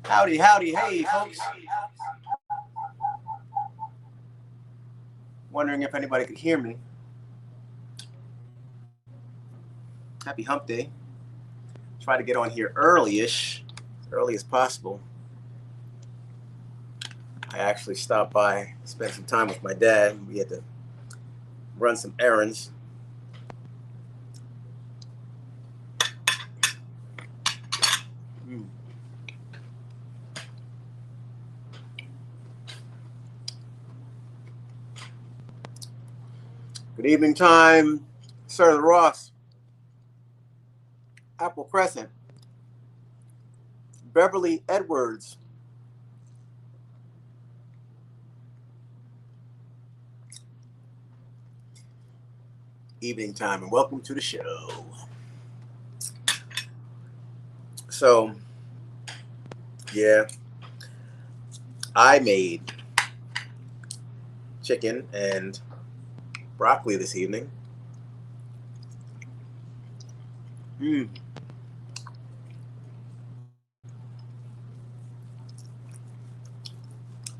Howdy, howdy, hey, folks. Wondering if anybody could hear me. Happy hump day. Try to get on here early-ish, as early as possible. I actually stopped by, spent some time with my dad. We had to run some errands. Good evening time, Sir Ross, Apple Crescent, Beverly Edwards. Evening time, and welcome to the show. So, yeah, I made chicken and broccoli this evening.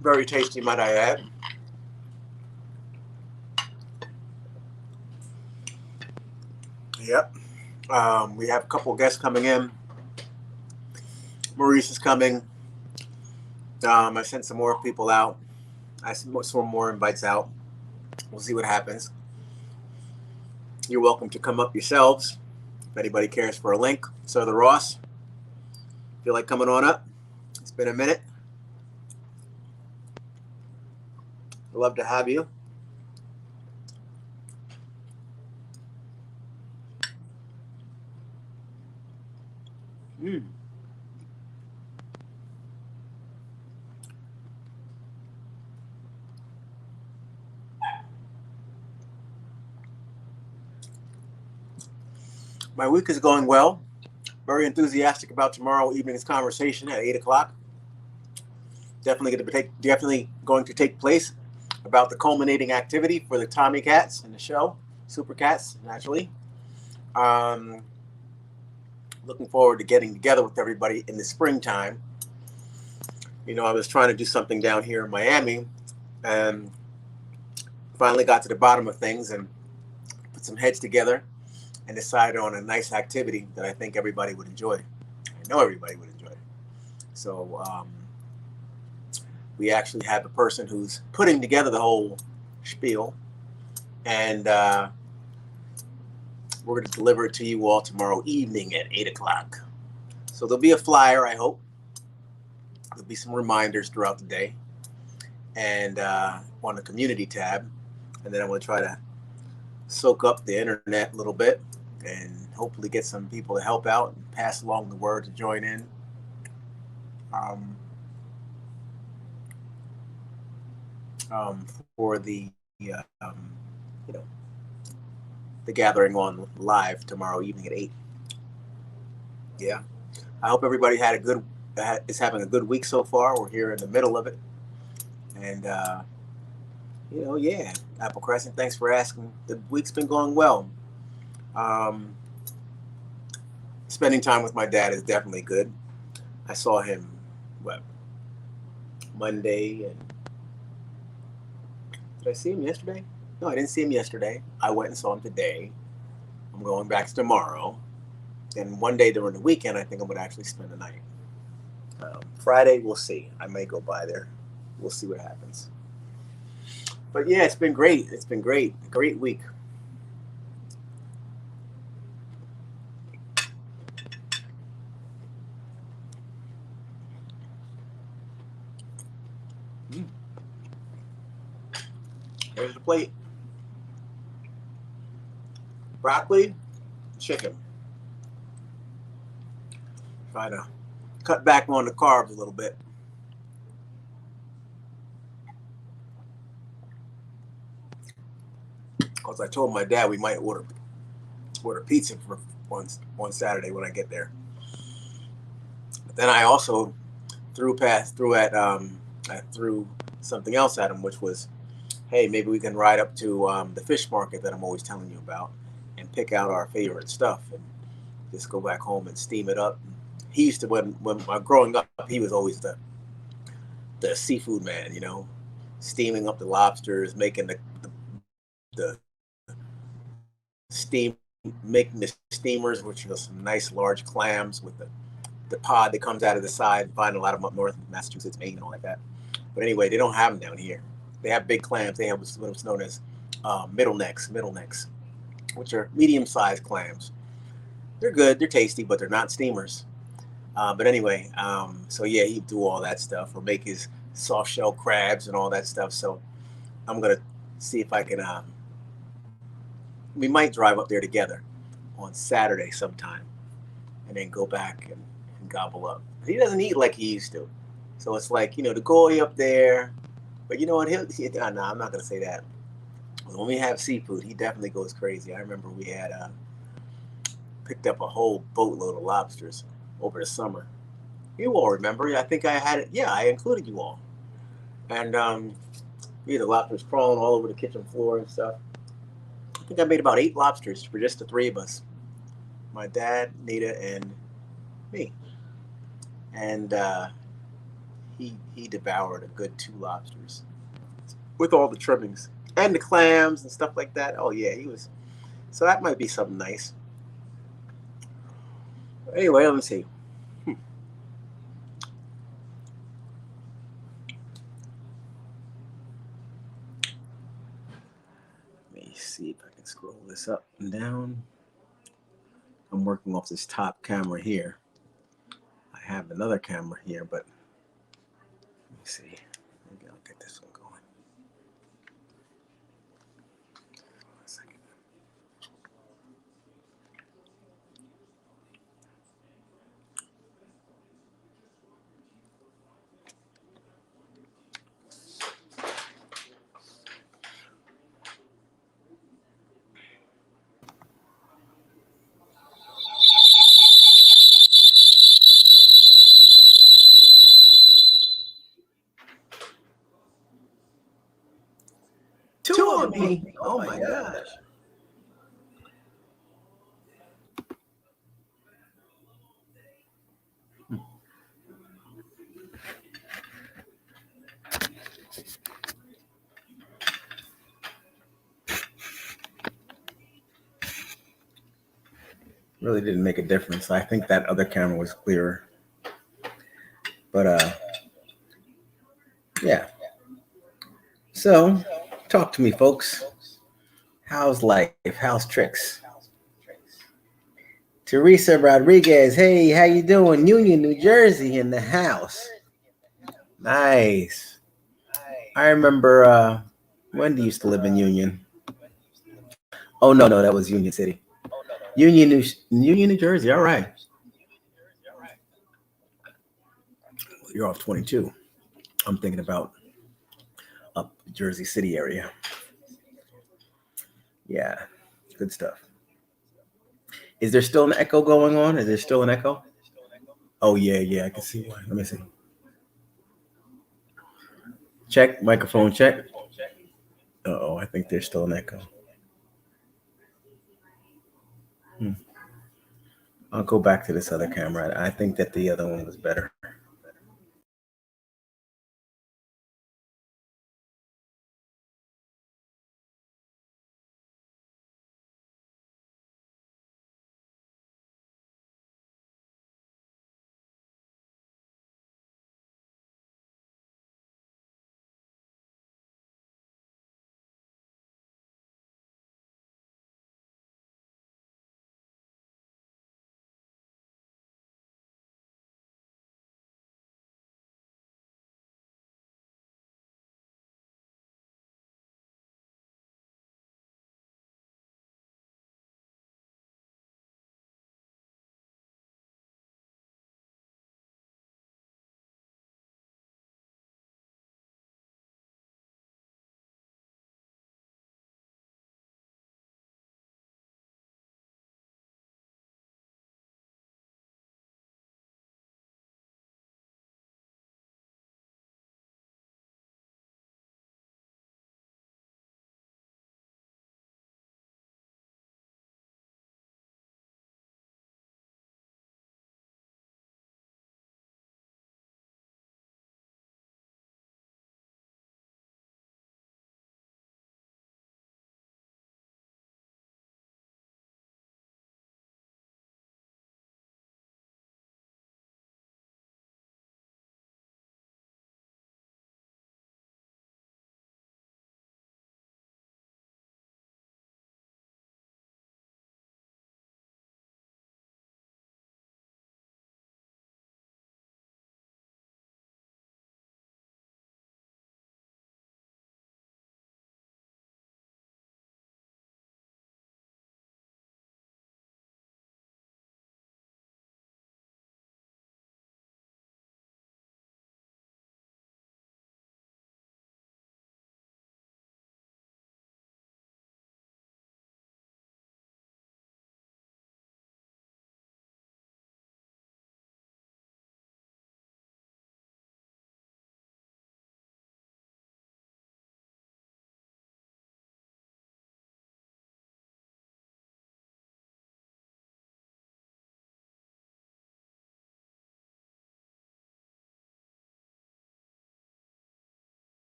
Very tasty, might I add. Yep. We have a couple of guests coming in. Maurice is coming. I sent some more people out. I sent some more invites out. We'll see what happens. You're welcome to come up yourselves. If anybody cares for a link. So the Ross, feel like coming on up? It's been a minute. I'd love to have you. My week is going well. Very enthusiastic about tomorrow evening's conversation at 8 o'clock. Definitely going to take place about the culminating activity for the Tommy Cats in the show, Super Cats, naturally. Looking forward to getting together with everybody in the springtime. You know, I was trying to do something down here in Miami, and finally got to the bottom of things and put some heads together and decided on a nice activity that I think everybody would enjoy. I know everybody would enjoy it. So we actually have a person who's putting together the whole spiel, and we're going to deliver it to you all tomorrow evening at 8 o'clock. So there'll be a flyer, I hope. There'll be some reminders throughout the day, and on the community tab. And then I'm going to try to soak up the internet a little bit and hopefully get some people to help out and pass along the word to join in. For the the gathering on live tomorrow evening at 8. Yeah, I hope everybody is having a good week so far. We're here in the middle of it, and yeah, Apple Crescent. Thanks for asking. The week's been going well. Spending time with my dad is definitely good. I saw him Monday, and did I see him yesterday? No, I didn't see him yesterday. I went and saw him today. I'm going back tomorrow. And one day during the weekend, I think I'm going to actually spend the night. Friday, we'll see. I may go by there. We'll see what happens. But yeah, it's been great. It's been great. A great week. Here's the plate. Broccoli, chicken. Try to cut back on the carbs a little bit. Because I told my dad we might order pizza for one Saturday when I get there. But then I also threw something else at him, which was, hey, maybe we can ride up to the fish market that I'm always telling you about and pick out our favorite stuff and just go back home and steam it up. he used to when growing up, he was always the seafood man. Steaming up the lobsters, making the steam making the steamers, which are some nice large clams with the pod that comes out of the side. Find a lot of them up north, Massachusetts, Maine, and all like that. But anyway, they don't have them down here. They have big clams. They have what's known as middle necks, which are medium-sized clams. They're good. They're tasty, but they're not steamers. But anyway, so yeah, he'd do all that stuff or make his soft shell crabs and all that stuff. So I'm gonna see if I can. We might drive up there together on Saturday sometime, and then go back and gobble up. He doesn't eat like he used to, so it's like the goalie up there. But you know what? No, I'm not gonna say that. When we have seafood, he definitely goes crazy. I remember we had picked up a whole boatload of lobsters over the summer. You all remember? I think I had it. Yeah, I included you all. And we had the lobsters crawling all over the kitchen floor and stuff. I think I made about 8 lobsters for just the three of us. My dad, Nita, and me. And he devoured a good 2 lobsters with all the trimmings and the clams and stuff like that. Oh yeah, he was. So that might be something nice. Anyway, let me see. Let me see if I can scroll this up and down. I'm working off this top camera here. I have another camera here, but let me see. Maybe I'll get this one going. One second. Two of me. Oh my gosh. Really didn't make a difference. I think that other camera was clearer. But yeah. So talk to me, folks. How's life? How's tricks? Teresa Rodriguez, hey, how you doing? Union, New Jersey in the house. Nice. I remember Wendy used to live in Union. Oh no, that was Union City. Union, New Jersey. All right. You're off 22. I'm thinking about up Jersey City area. Yeah, good stuff. Is there still an echo going on? Is there still an echo? Oh yeah, I can see why. Let me see. Check microphone check. Oh, I think there's still an echo. I'll go back to this other camera. I think that the other one was better.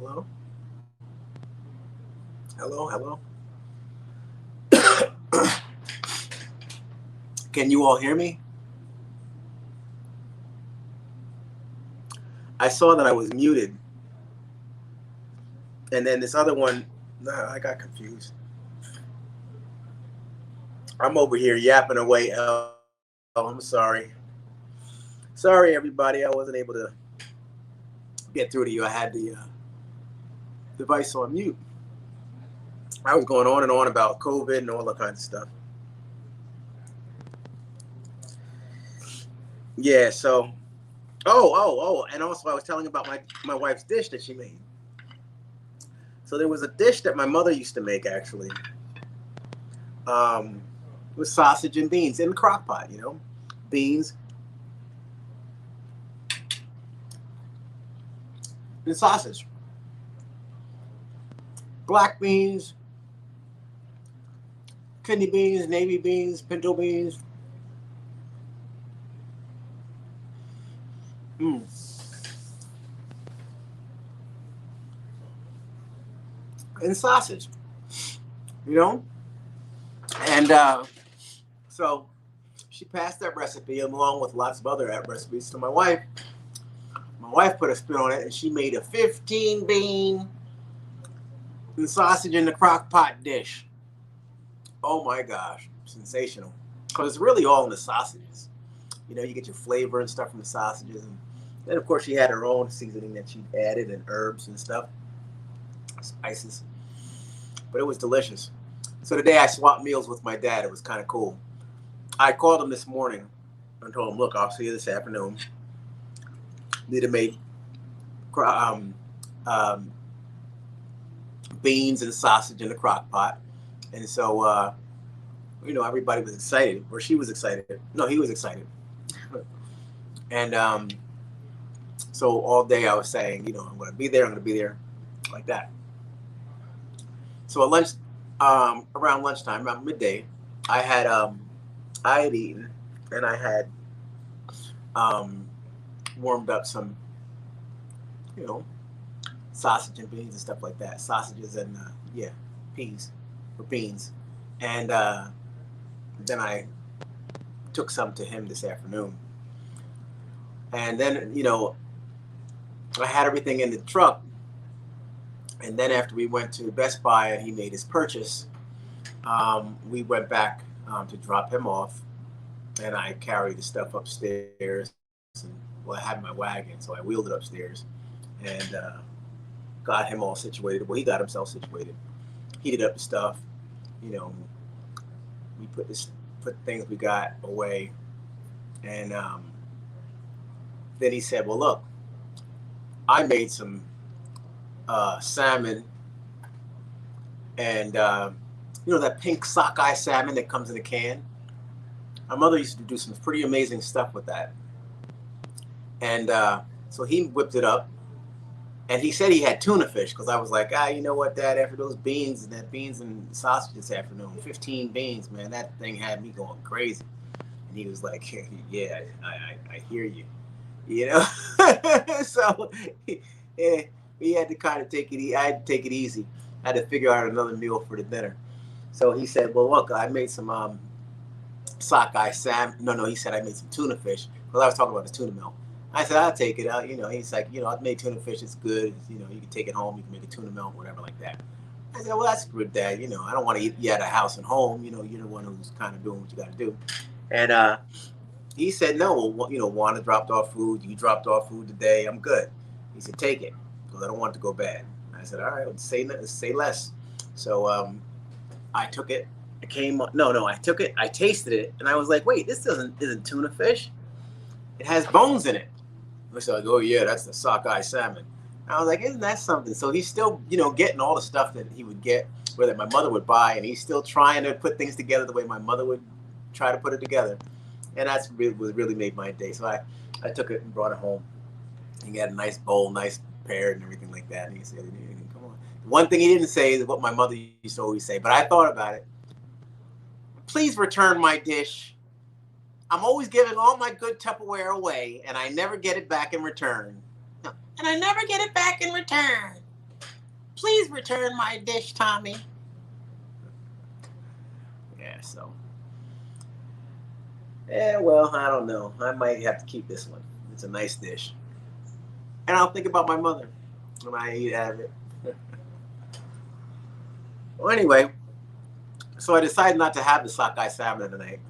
Hello? Hello, hello. Can you all hear me? I saw that I was muted. And then this other one, I got confused. I'm over here yapping away. Oh, I'm sorry. Sorry, everybody. I wasn't able to get through to you. I had the device on mute. I was going on and on about COVID and all that kinds of stuff. Yeah, so, and also I was telling about my wife's dish that she made. So there was a dish that my mother used to make, actually, with sausage and beans in the crock pot, beans and sausage. Black beans, kidney beans, navy beans, pinto beans. And sausage, and so she passed that recipe along with lots of other recipes to my wife. My wife put a spin on it, and she made a 15-bean and sausage in the crock pot dish. Oh my gosh, sensational! Because it's really all in the sausages. You get your flavor and stuff from the sausages, and then of course she had her own seasoning that she added and herbs and stuff, spices. But it was delicious. So today I swapped meals with my dad. It was kind of cool. I called him this morning and told him, look, I'll see you this afternoon. Need to make beans and sausage in the crock pot. And so, everybody was excited. Or she was excited. No, he was excited. And so all day I was saying, I'm going to be there, like that. So at lunch, around lunchtime, around midday, I had eaten, and I had warmed up some, sausage and beans and stuff like that. Sausages and peas or beans, and then I took some to him this afternoon, and then I had everything in the truck. And then after we went to Best Buy and he made his purchase, we went back to drop him off, and I carried the stuff upstairs. And, I had my wagon, so I wheeled it upstairs and got him all situated. Well, he got himself situated, heated up the stuff. We put things we got away, and then he said, "Well, look, I made some salmon, and that pink sockeye salmon that comes in a can. My mother used to do some pretty amazing stuff with that." And so he whipped it up, and he said he had tuna fish, because I was like, you know what, Dad, after those beans and sausage this afternoon, 15 beans, man, that thing had me going crazy. And he was like, yeah, I hear you, So yeah, we had to kind of take it. I had to take it easy. I had to figure out another meal for the dinner. So he said, "Well, look, I made some sockeye salmon." No, he said I made some tuna fish, because I was talking about the tuna melt. I said, "I'll take it out." He's like, "I made tuna fish. It's good. You can take it home. You can make a tuna melt, whatever like that." I said, "Well, that's good, Dad. I don't want to eat you at a house and home. You're the one who's kind of doing what you got to do." And he said, "No, well, Wanda dropped off food. You dropped off food today. I'm good." He said, "Take it, because I don't want it to go bad." I said, "All right, say less." So I took it. I took it. I tasted it, and I was like, "Wait, this isn't tuna fish. It has bones in it." Looks like, "Oh yeah, that's the sockeye salmon." And I was like, "Isn't that something?" So he's still, getting all the stuff that he would get, or that my mother would buy, and he's still trying to put things together the way my mother would try to put it together. And that's what really made my day. So I took it and brought it home. He got a nice bowl, nice paired, and everything like that. And he said, "Come on." One thing he didn't say is what my mother used to always say, but I thought about it. "Please return my dish. I'm always giving all my good Tupperware away, and I never get it back in return." No, and I never get it back in return. Please return my dish, Tommy. Yeah, so. Yeah, well, I don't know. I might have to keep this one. It's a nice dish. And I'll think about my mother when I eat out of it. Well, anyway, so I decided not to have the sockeye salmon tonight.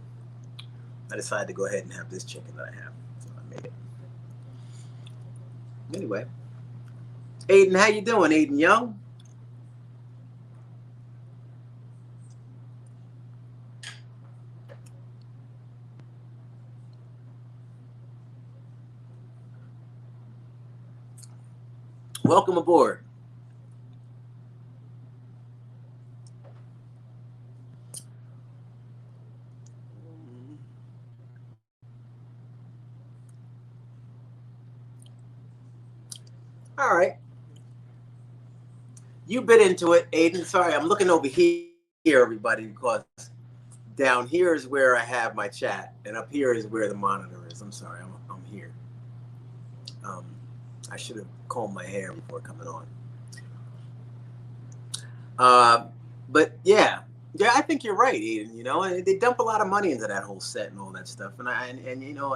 I decided to go ahead and have this chicken that I have. So I made it. Anyway, Aiden, how you doing, Aiden Young? Welcome aboard. All right. You bit into it, Aiden. Sorry, I'm looking over here, everybody, because down here is where I have my chat, and up here is where the monitor is. I'm sorry, I'm here. I should have combed my hair before coming on. But yeah, I think you're right, Aiden. You know, and they dump a lot of money into that whole set and all that stuff, and you know,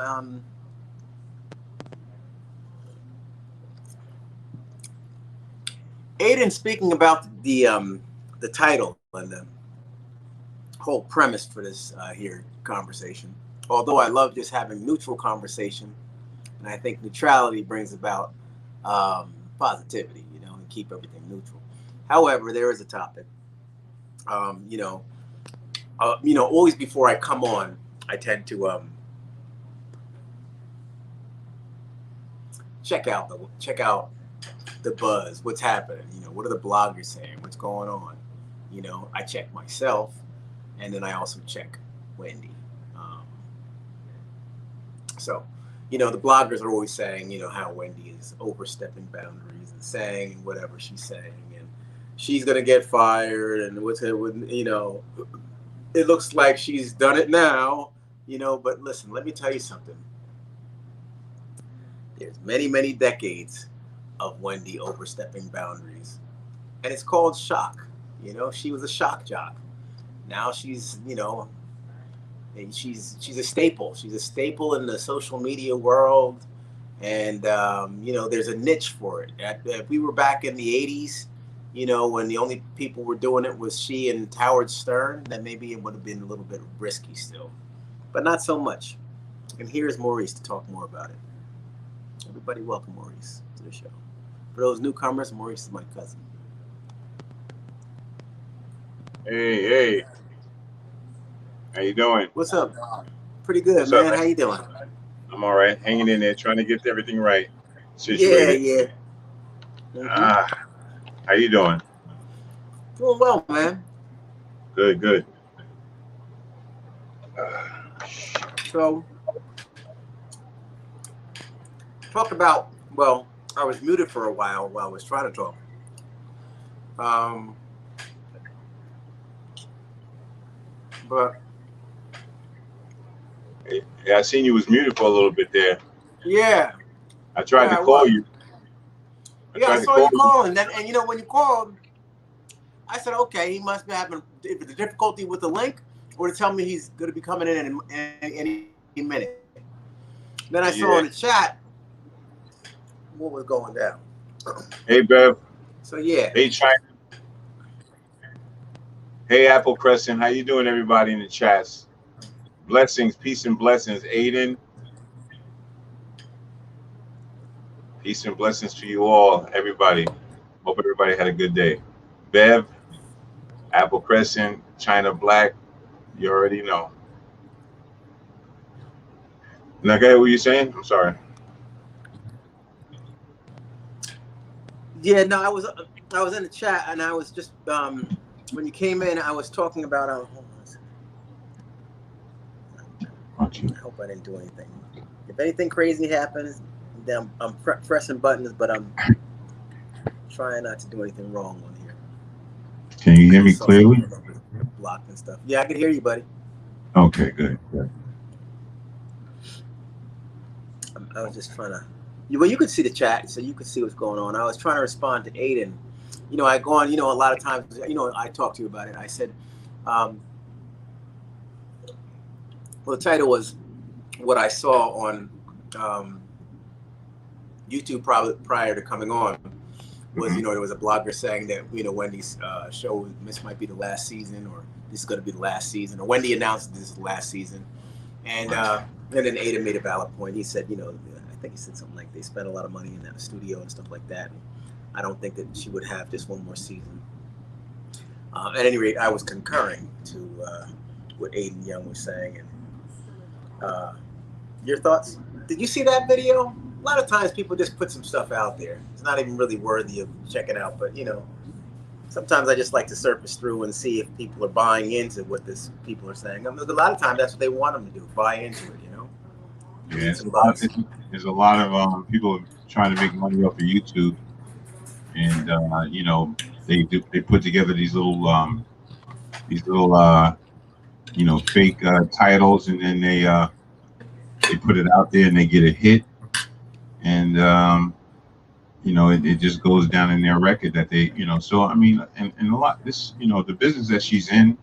Aiden, speaking about the title and the whole premise for this here conversation, although I love just having neutral conversation, and I think neutrality brings about positivity, you know, and keep everything neutral. However, there is a topic, you know, always before I come on, I tend to check out the buzz, what's happening, you know, what are the bloggers saying, what's going on, you know. I check myself, and then I also check Wendy. So, you know, the bloggers are always saying, you know, how Wendy is overstepping boundaries and saying whatever she's saying, and she's gonna get fired, and you know, it looks like she's done it now, you know. But listen, let me tell you something. There's many decades of Wendy overstepping boundaries, and it's called shock. You know, she was a shock jock. Now she's, you know, she's a staple. She's a staple in the social media world, and you know, there's a niche for it. If we were back in the '80s, you know, when the only people were doing it was she and Howard Stern, then maybe it would have been a little bit risky still, but not so much. And here's Maurice to talk more about it. Everybody, welcome Maurice to the show. For those newcomers, Maurice is my cousin. Hey, how you doing? What's up? Pretty good, What's up, man. man? How you doing? I'm all right, hanging in there, trying to get everything right, Yeah, situated. yeah. Mm-hmm. How you doing? Doing well, man. Good. So, talk about. Well, I was muted for a while I was trying to talk. But Yeah, I seen you was muted for a little bit there. yeah, I tried to I call was. you. Yeah, I tried to saw call you you. calling. And you know, when you called, I said, okay, he must be having the difficulty with the link, or to tell me he's going to be coming in any minute. Then I saw Yeah. in the chat what was going down. Hey, Bev. So yeah, Hey, China. Hey, Apple Crescent. How you doing, everybody in the chats? Blessings, peace and blessings. Aiden, peace and blessings to you all, everybody. Hope everybody had a good day. Bev, Apple Crescent, China Black. You already know. Now, go ahead, what you saying? I'm sorry. yeah. No, I was in the chat, and I was just when you came in, I was talking about. Hold on a second. I hope I didn't do anything. If anything crazy happens, then I'm pressing buttons, but I'm trying not to do anything wrong on here. Can you hear me clearly? Blocked and stuff. Yeah, I can hear you, buddy. Okay, good. I was just trying to. Well, you could see the chat, so you could see what's going on. I was trying to respond to Aiden you know, I go on, you know, a lot of times, you know, I talk to you about it. I said, well, the title was what I saw on YouTube probably prior to coming on was, you know, there was a blogger saying that, you know, Wendy's show, this might be the last season, or this is going to be the last season, or Wendy announced this is the last season. And then Ada made a valid point. He said, you know, I think he said something like they spent a lot of money in that studio and stuff like that. And I don't think that she would have just one more season. At any rate, I was concurring to what Aiden Young was saying. And your thoughts? Did you see that video? A lot of times people just put some stuff out there. It's not even really worthy of checking out, but you know, sometimes I just like to surface through and see if people are buying into what this people are saying. I mean, a lot of times that's what they want them to do, buy into it, you know? Yeah, there's a lot of people trying to make money off of YouTube, and you know, they put together these little you know, fake titles, and then they put it out there and they get a hit, and you know, it just goes down in their record that they, you know, so I mean, and a lot, this, you know, the business that she's in,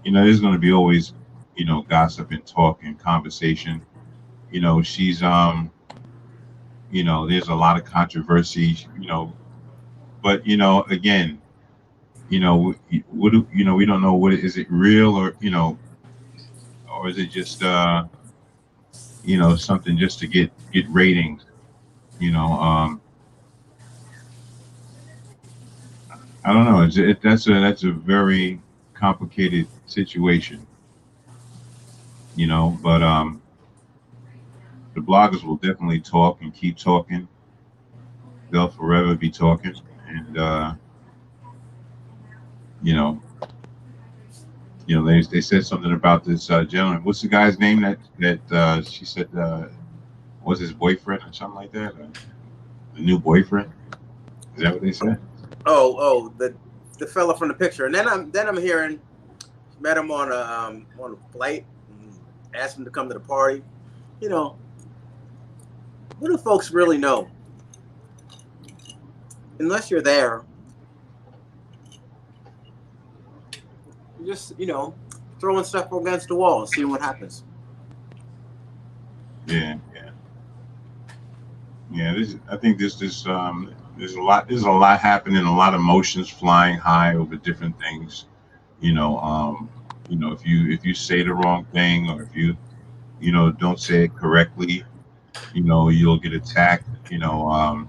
you know, there's going to be always, you know, gossip and talk and conversation. You know, she's you know, there's a lot of controversy, you know, but you know, again, you know, what do you know, we don't know what is it real, or you know, or is it just you know, something just to get ratings, you know. I don't know. That's a very complicated situation, you know. But the bloggers will definitely talk and keep talking. They'll forever be talking, and you know, they said something about this gentleman. What's the guy's name that she said was his boyfriend or something like that? The new boyfriend? Is that what they said? Oh, the fella from the picture. And then I'm hearing, met him on a flight, and asked him to come to the party. You know, what do folks really know? Unless you're there, you're just, you know, throwing stuff against the wall and seeing what happens. Yeah. I think there's a lot happening, a lot of emotions flying high over different things. You know, if you say the wrong thing, or if you know, don't say it correctly, you know, you'll get attacked. You know,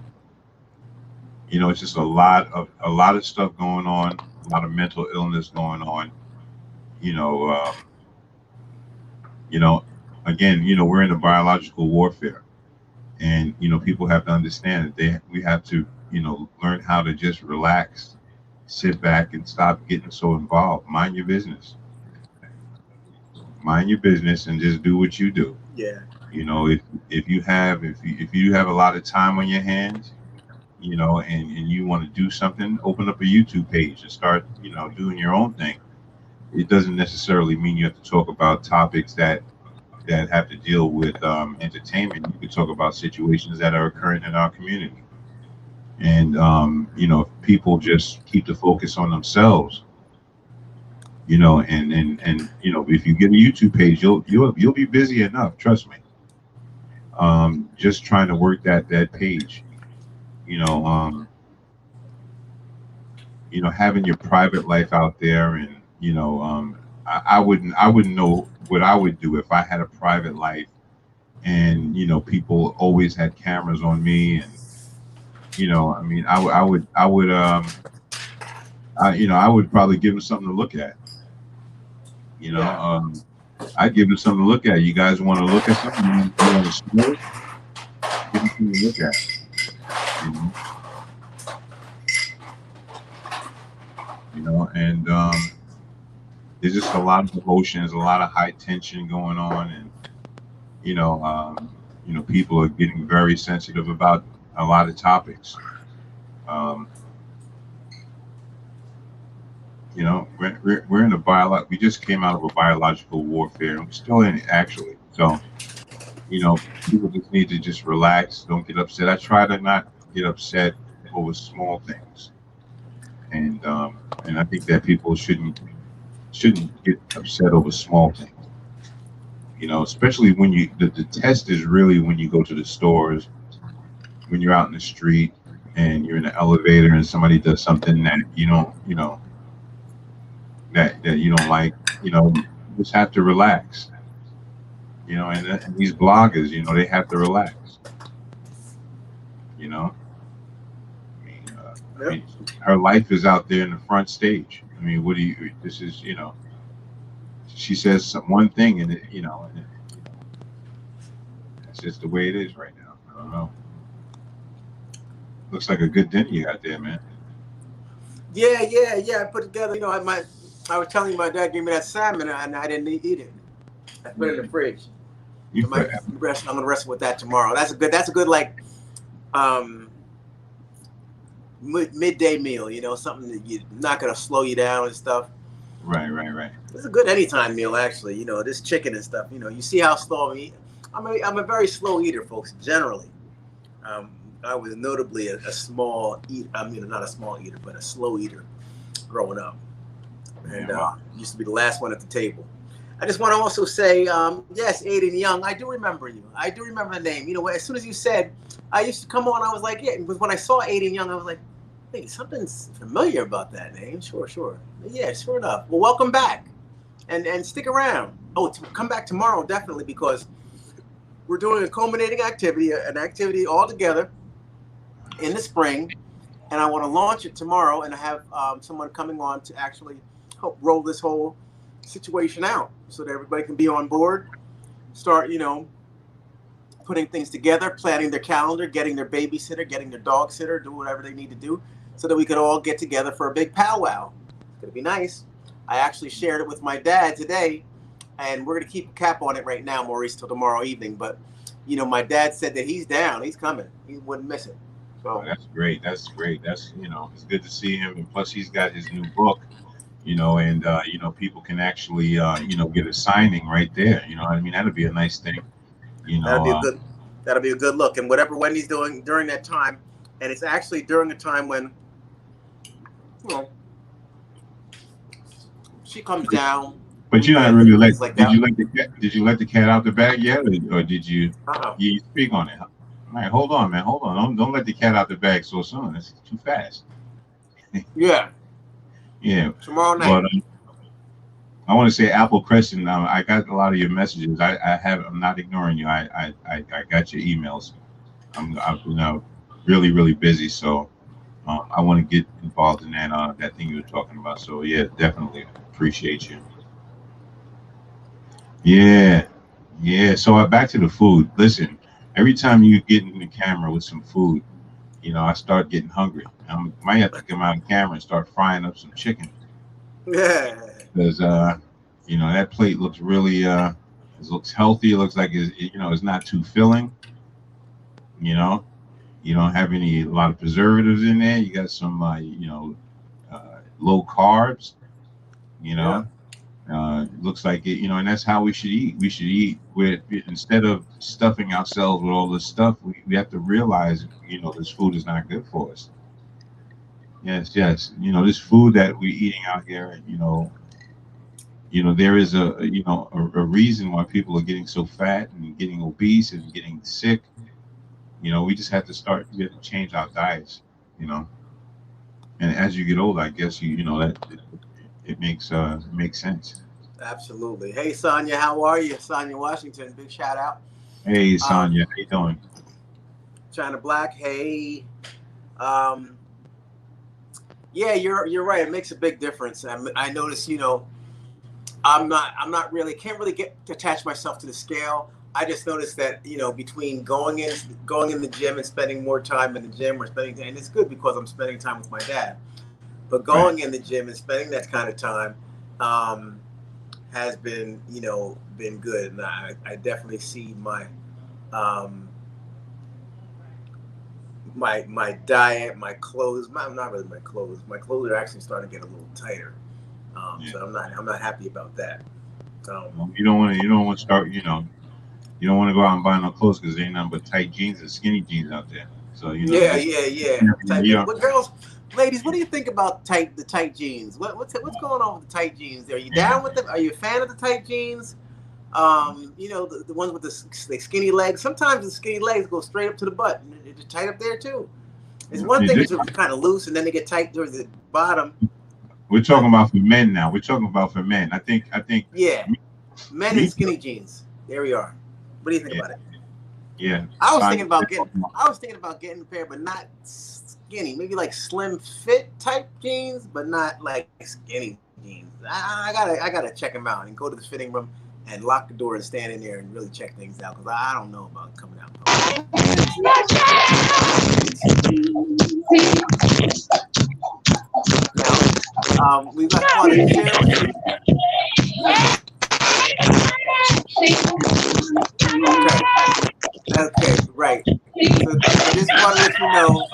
it's just a lot of stuff going on, a lot of mental illness going on. You know, again, you know, we're in a biological warfare, and you know, people have to understand that we have to, you know, learn how to just relax, sit back, and stop getting so involved. Mind your business, and just do what you do. Yeah. You know, if you have a lot of time on your hands, you know, and you want to do something, open up a YouTube page and start, you know, doing your own thing. It doesn't necessarily mean you have to talk about topics that have to deal with entertainment. You can talk about situations that are occurring in our community, and you know, if people just keep the focus on themselves, you know, and you know, if you get a YouTube page, you'll be busy enough. Trust me. Just trying to work that page, you know, having your private life out there, and you know, I wouldn't know what I would do if I had a private life, and you know, people always had cameras on me, and you know, I mean, I would probably give them something to look at. You know, Yeah. I'd give them something to look at. You guys want to look at something? You want to smell it? Give them something to look at. You know, and there's just a lot of emotions, a lot of high tension going on, and you know, people are getting very sensitive about a lot of topics. You know, we're in a we just came out of a biological warfare, and we're still in it, actually. So, you know, people just need to just relax, don't get upset. I try to not get upset over small things. and I think that people shouldn't get upset over small things. You know, especially when the test is really when you go to the stores, when you're out in the street and you're in the elevator and somebody does something that you don't, that you don't like, you just have to relax. And these bloggers, they have to relax. You know, I Yep. mean, her life is out there in the front stage. I mean, what do you? This is, she says one thing, and that's just the way it is right now. I don't know. Looks like a good dinner you got there, man. Yeah. I put together. I was telling you, my dad gave me that salmon, and I didn't eat it. I put it in the fridge. You I might forever. rest. I'm gonna wrestle with that tomorrow. That's a good. That's a good um, midday meal. Something that you're not gonna slow you down and stuff. Right. It's a good anytime meal, actually. This chicken and stuff. You see how slow I eat. I'm a very slow eater, folks. Generally, um, I was notably a small eat. I mean, not a small eater, but a slow eater growing up, and Yeah, well, used to be the last one at the table. I just want to also say, yes, Aiden Young, I do remember you. I do remember the name. As soon as you said, I used to come on, I was like, yeah. Because when I saw Aiden Young, I was like, hey, something's familiar about that name. Sure. Yeah, sure enough. Well, welcome back, and stick around. Oh, come back tomorrow, definitely, because we're doing a culminating activity, an activity all together in the spring, and I want to launch it tomorrow, and I have someone coming on to actually help roll this whole situation out so that everybody can be on board, start, putting things together, planning their calendar, getting their babysitter, getting their dog sitter, do whatever they need to do so that we could all get together for a big powwow. It's going to be nice. I actually shared it with my dad today, and we're going to keep a cap on it right now, Maurice, till tomorrow evening. But, my dad said that he's down. He's coming. He wouldn't miss it. oh, So, that's great. That's great. That's it's good to see him, and plus he's got his new book. And people can actually get a signing right there. I mean, that'd be a nice thing. You that'll know, be a good that'll be a good look. And whatever Wendy's doing during that time, and it's actually during a time when well, she comes down, but we you're not bake really and things like that. did you let the cat out the bag yet, or did you Uh-huh. you speak on it? All right, hold on, man, hold on. Don't let the cat out the bag so soon. It's too fast. Yeah, Yeah, tomorrow night. but I want to say Apple Crescent. I got a lot of your messages. I'm not ignoring you. I got your emails. I'm really really busy, so I want to get involved in that thing you were talking about. So yeah, definitely appreciate you. Yeah, yeah. So back to the food. Listen, every time you get in the camera with some food, I start getting hungry. I might have to come out on camera and start frying up some chicken Yeah, because that plate looks really it looks healthy. It looks like it's not too filling. You know, you don't have a lot of preservatives in there. You got some low carbs. You yeah, know, looks like it. And that's how we should eat. We should eat with instead of stuffing ourselves with all this stuff. We have to realize this food is not good for us. Yes. This food that we're eating out here. There is a reason why people are getting so fat and getting obese and getting sick. We just have to we have to change our diets. You know, and as you get older, I guess that it makes sense. absolutely. Hey, Sonia, how are you? Sonia Washington, big shout out. Hey, Um, Sonya, how you doing? China Black, hey. Um, yeah, you're right. It makes a big difference. I notice, I'm not really can't really get attach myself to the scale. I just noticed that between going in the gym and spending more time in the gym or and it's good because I'm spending time with my dad. But Right. going in the gym and spending that kind of time um, has been good, and I definitely see um, my diet, my clothes. Not really my clothes. My clothes are actually starting to get a little tighter. Yeah. So I'm not happy about that. Um, Well, you don't want to start. You don't want to go out and buy no clothes because there ain't nothing but tight jeans and skinny jeans out there. So Yeah, just yeah, yeah. you know, What girls, ladies, what do you think about the tight jeans? What's going on with the tight jeans? Are you yeah, down with them? Are you a fan of the tight jeans? The ones with the skinny legs. Sometimes the skinny legs go straight up to the butt, and they're just tight up there too. It's one thing if it's kind of loose, and then they get tight towards the bottom. we're talking But about for men now. We're talking about for men. I think yeah, men in me. skinny jeans. There we are. What do you think Yeah, about it? yeah. I was Fine. thinking about getting. I was thinking about getting a pair, but not skinny. Maybe like slim fit type jeans, but not like skinny jeans. I gotta check them out and go to the fitting room and lock the door and stand in there and really check things out because I don't know about coming out. Now, we've got quite a share with you. Okay, right. So I just want to let you know.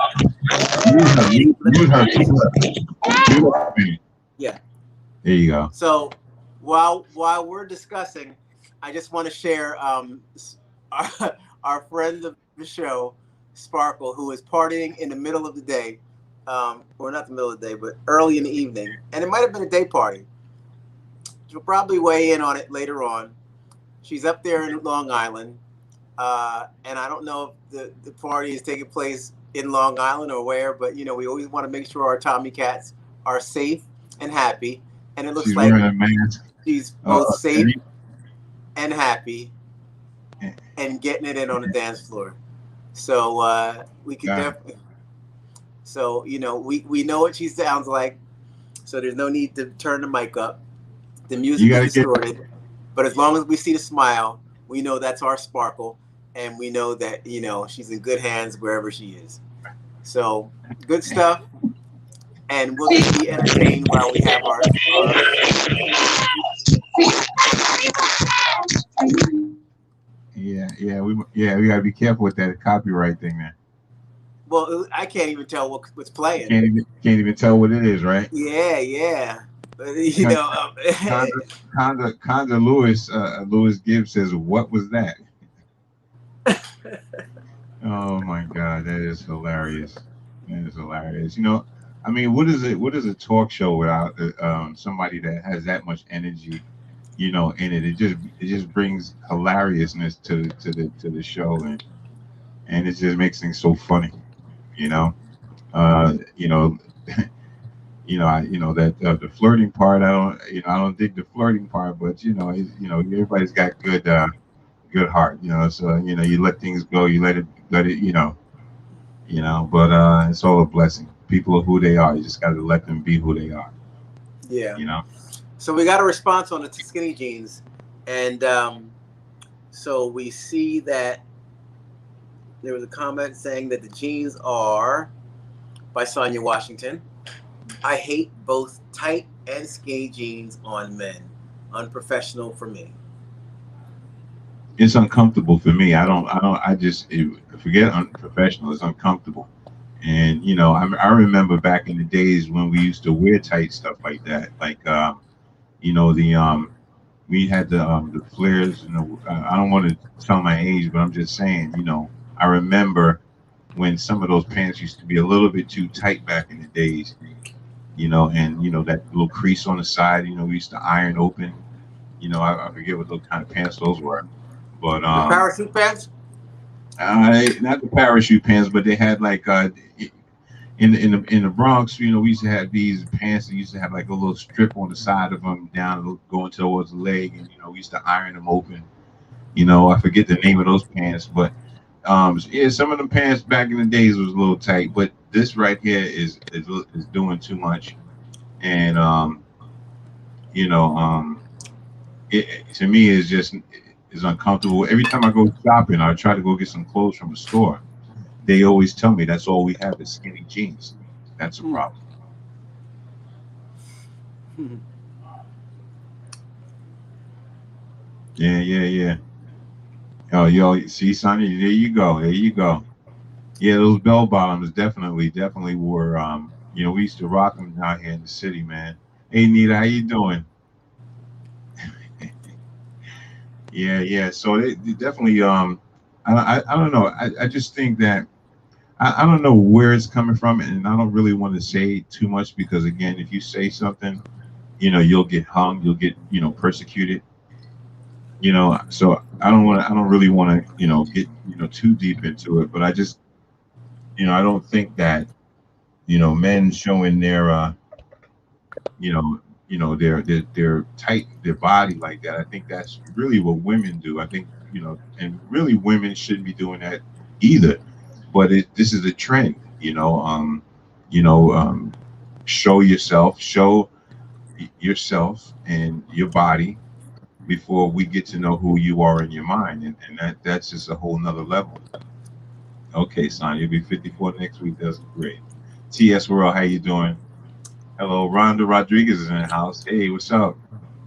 Yeah. There you go. So while we're discussing, I just want to share our friend of the show, Sparkle, who is partying in the middle of the day, or not the middle of the day, but early in the evening, and it might have been a day party. She'll probably weigh in on it later on. She's up there in Long Island, and I don't know if the party is taking place in Long Island or where, but we always want to make sure our Tommy Cats are safe and happy. And it looks She's like wearing a mask. she's both safe and happy and getting it in on the dance floor. So we can definitely. So we know what she sounds like. So there's no need to turn the mic up. The music is distorted, but as long as we see the smile, we know that's our Sparkle, and we know that she's in good hands wherever she is. So good stuff. And we'll just be entertained while we have our we gotta be careful with that copyright thing, man. Well, I can't even tell what's playing. Can't even tell what it is, right? Yeah. Conda Lewis Gibbs says, "What was that?" Oh my God, that is hilarious. That is hilarious. I mean, what is it? What is a talk show without somebody that has that much energy, in it? It just brings hilariousness to the show, and it just makes things so funny, you know. Uh, you know, that the flirting part. I don't dig the flirting part, but everybody's got good heart, So you let things go, you let it, But it's all a blessing. People are who they are. You just got to let them be who they are. Yeah. So we got a response on the skinny jeans, and so we see that there was a comment saying that the jeans are by Sonia Washington. I hate both tight and skinny jeans on men. Unprofessional for me. It's uncomfortable for me. I just forget unprofessional. It's uncomfortable. And I remember back in the days when we used to wear tight stuff like that. Like we had the flares. I don't want to tell my age, but I'm just saying. I remember when some of those pants used to be a little bit too tight back in the days. And that little crease on the side. We used to iron open. I forget what those kind of pants those were, but the parachute pants. Not the parachute pants, but they had like in the Bronx. We used to have these pants that used to have like a little strip on the side of them down going towards the leg, and we used to iron them open. I forget the name of those pants, but some of them pants back in the days was a little tight, but this right here is doing too much, and to me is uncomfortable. Every time I go shopping, I try to go get some clothes from a store. They always tell me that's all we have is skinny jeans. That's a problem. Yeah. Oh, yo, see, Sonny, there you go. Yeah, those bell bottoms definitely were. We used to rock them down here in the city, man. Hey, Nita, how you doing? Yeah. So they definitely. I don't know. I just think that I don't know where it's coming from, and I don't really want to say too much because again, if you say something, you'll get hung, you'll get persecuted. So I don't really want to get too deep into it, but I just I don't think that men showing their you know their tight their body like that. I think that's really what women do. I think and really women shouldn't be doing that either. But this is a trend, you know show yourself, show yourself and your body before we get to know who you are in your mind, and that's just a whole nother level. Okay, son, you'll be 54 next week. That's great. TS World, how you doing? Hello, Rhonda Rodriguez is in the house. Hey, what's up?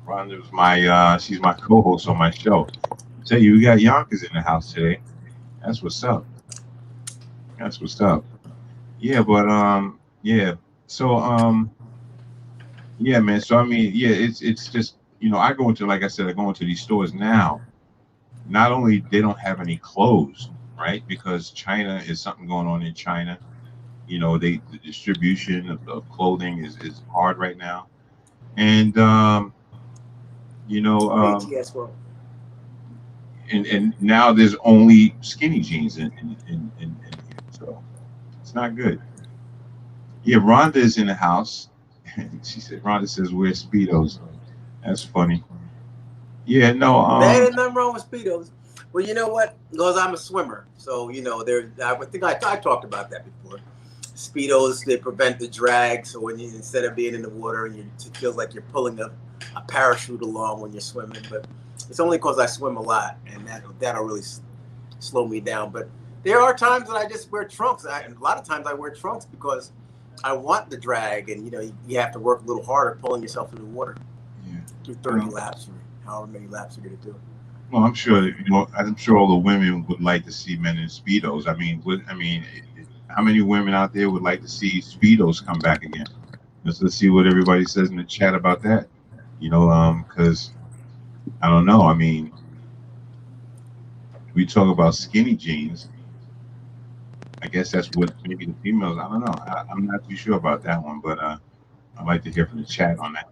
Rhonda's she's my co-host on my show. Tell you, we got Yonkers in the house today. That's what's up. That's what's up. Yeah, but yeah. So yeah, man. So I mean, yeah, it's just I go into, like I said, I go into these stores now. Not only they don't have any clothes, right? Because China is something going on in China. The distribution of clothing is hard right now, and you know, um, ATS World. and now there's only skinny jeans in here, so it's not good. Yeah, Rhonda is in the house. She said, Rhonda says wear speedos. That's funny. Yeah, no, There ain't nothing wrong with speedos. Well, you know what? Because I'm a swimmer, so there. I think I talked about that before. Speedos, they prevent the drag, so when you, instead of being in the water, it feels like you're pulling a parachute along when you're swimming. But it's only because I swim a lot, and that'll really slow me down. But there are times that I just wear trunks. And a lot of times I wear trunks because I want the drag, and you have to work a little harder pulling yourself through the water. yeah. Do 30 laps or however many laps you're going to do. Well, I'm sure all the women would like to see men in speedos. How many women out there would like to see speedos come back again? Let's see what everybody says in the chat about that. Because I don't know. I mean, we talk about skinny jeans. I guess that's what maybe the females. I don't know. I'm not too sure about that one, but I'd like to hear from the chat on that.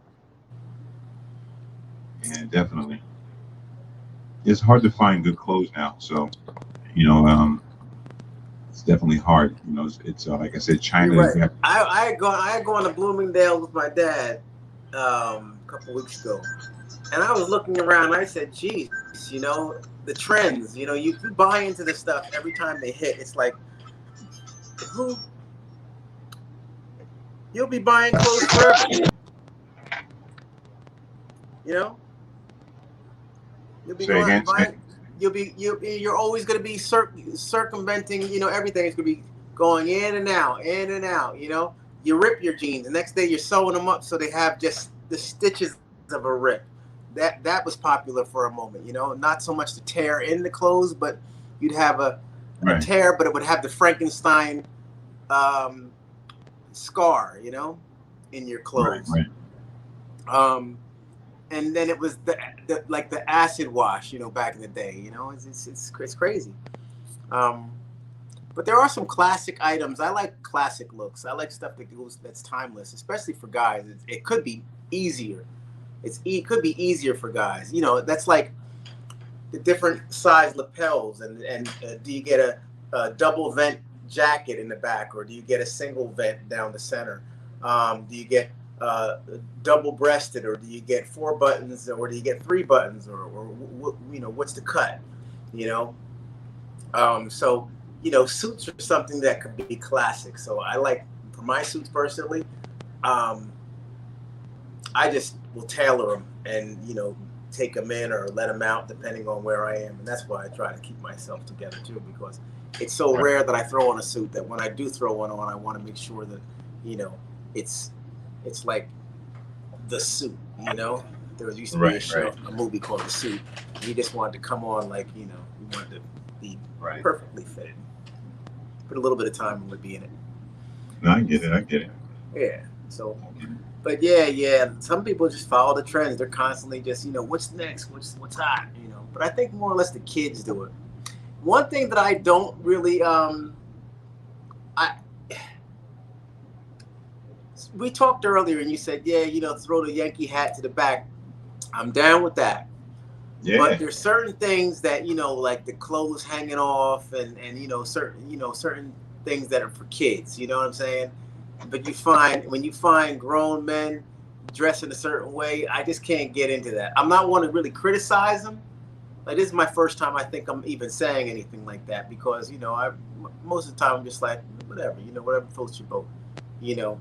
Yeah, definitely. It's hard to find good clothes now, so it's definitely hard. It's like I said, China. You're right. I go on to Bloomingdale with my dad a couple weeks ago, and I was looking around. And I said, "Geez, the trends. You buy into this stuff every time they hit. It's like, who you'll be buying clothes forever. You'll be Say again. buying. You're always going to be circumventing. Everything is going to be going in and out, in and out. You rip your jeans. The next day you're sewing them up so they have just the stitches of a rip. That was popular for a moment. Not so much the tear in the clothes, but you'd have a tear, but it would have the Frankenstein scar. In your clothes. Right. And then it was the acid wash, back in the day. It's crazy. But there are some classic items. I like classic looks. I like stuff that's timeless, especially for guys. It could be easier. It could be easier for guys. That's like the different size lapels, and do you get a double vent jacket in the back, or do you get a single vent down the center? Do you get double-breasted, or do you get 4 buttons, or do you get 3 buttons, or what's the cut? So suits are something that could be classic. So I like, for my suits personally, I just will tailor them and take them in or let them out depending on where I am, and that's why I try to keep myself together too, because it's so rare that I throw on a suit that when I do throw one on, I want to make sure that it's like The Suit. There used to be a movie called The Suit. He just wanted to come on like he wanted to be perfectly fitted. Put a little bit of time would be in it. No, I get it. Yeah. So, but yeah. Some people just follow the trends. They're constantly just what's next, what's hot. But I think more or less the kids do it. One thing that I don't really we talked earlier, and you said, yeah, throw the Yankee hat to the back. I'm down with that. Yeah. But there's certain things that like the clothes hanging off, and certain things that are for kids. You know what I'm saying? But when you find grown men dressed in a certain way, I just can't get into that. I'm not one to really criticize them. Like, this is my first time I think I'm even saying anything like that, because I most of the time I'm just like, whatever, whatever floats your boat, you know.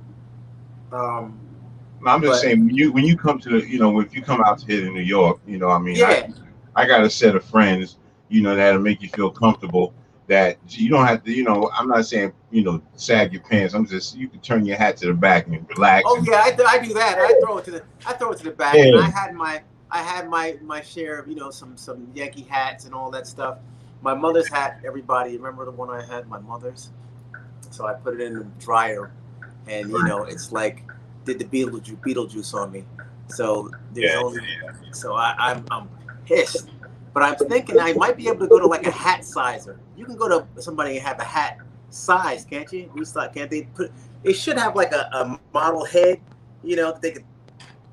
I'm just saying, when you come to the, if you come out here to New York, I mean, Yeah. I got a set of friends, that'll make you feel comfortable. That you don't have to, I'm not saying, sag your pants. I'm just, you can turn your hat to the back and relax. Oh yeah, I do that. I throw it to the back, Yeah. and I had my share of some Yankee hats and all that stuff. My mother's hat, everybody remember the one I had, my mother's. So I put it in the dryer, and it's like did the Beetlejuice on me. So there's so I'm pissed. But I'm thinking I might be able to go to like a hat sizer. You can go to somebody and have a hat size, can't you? Can't they put? They should have like a model head, that they could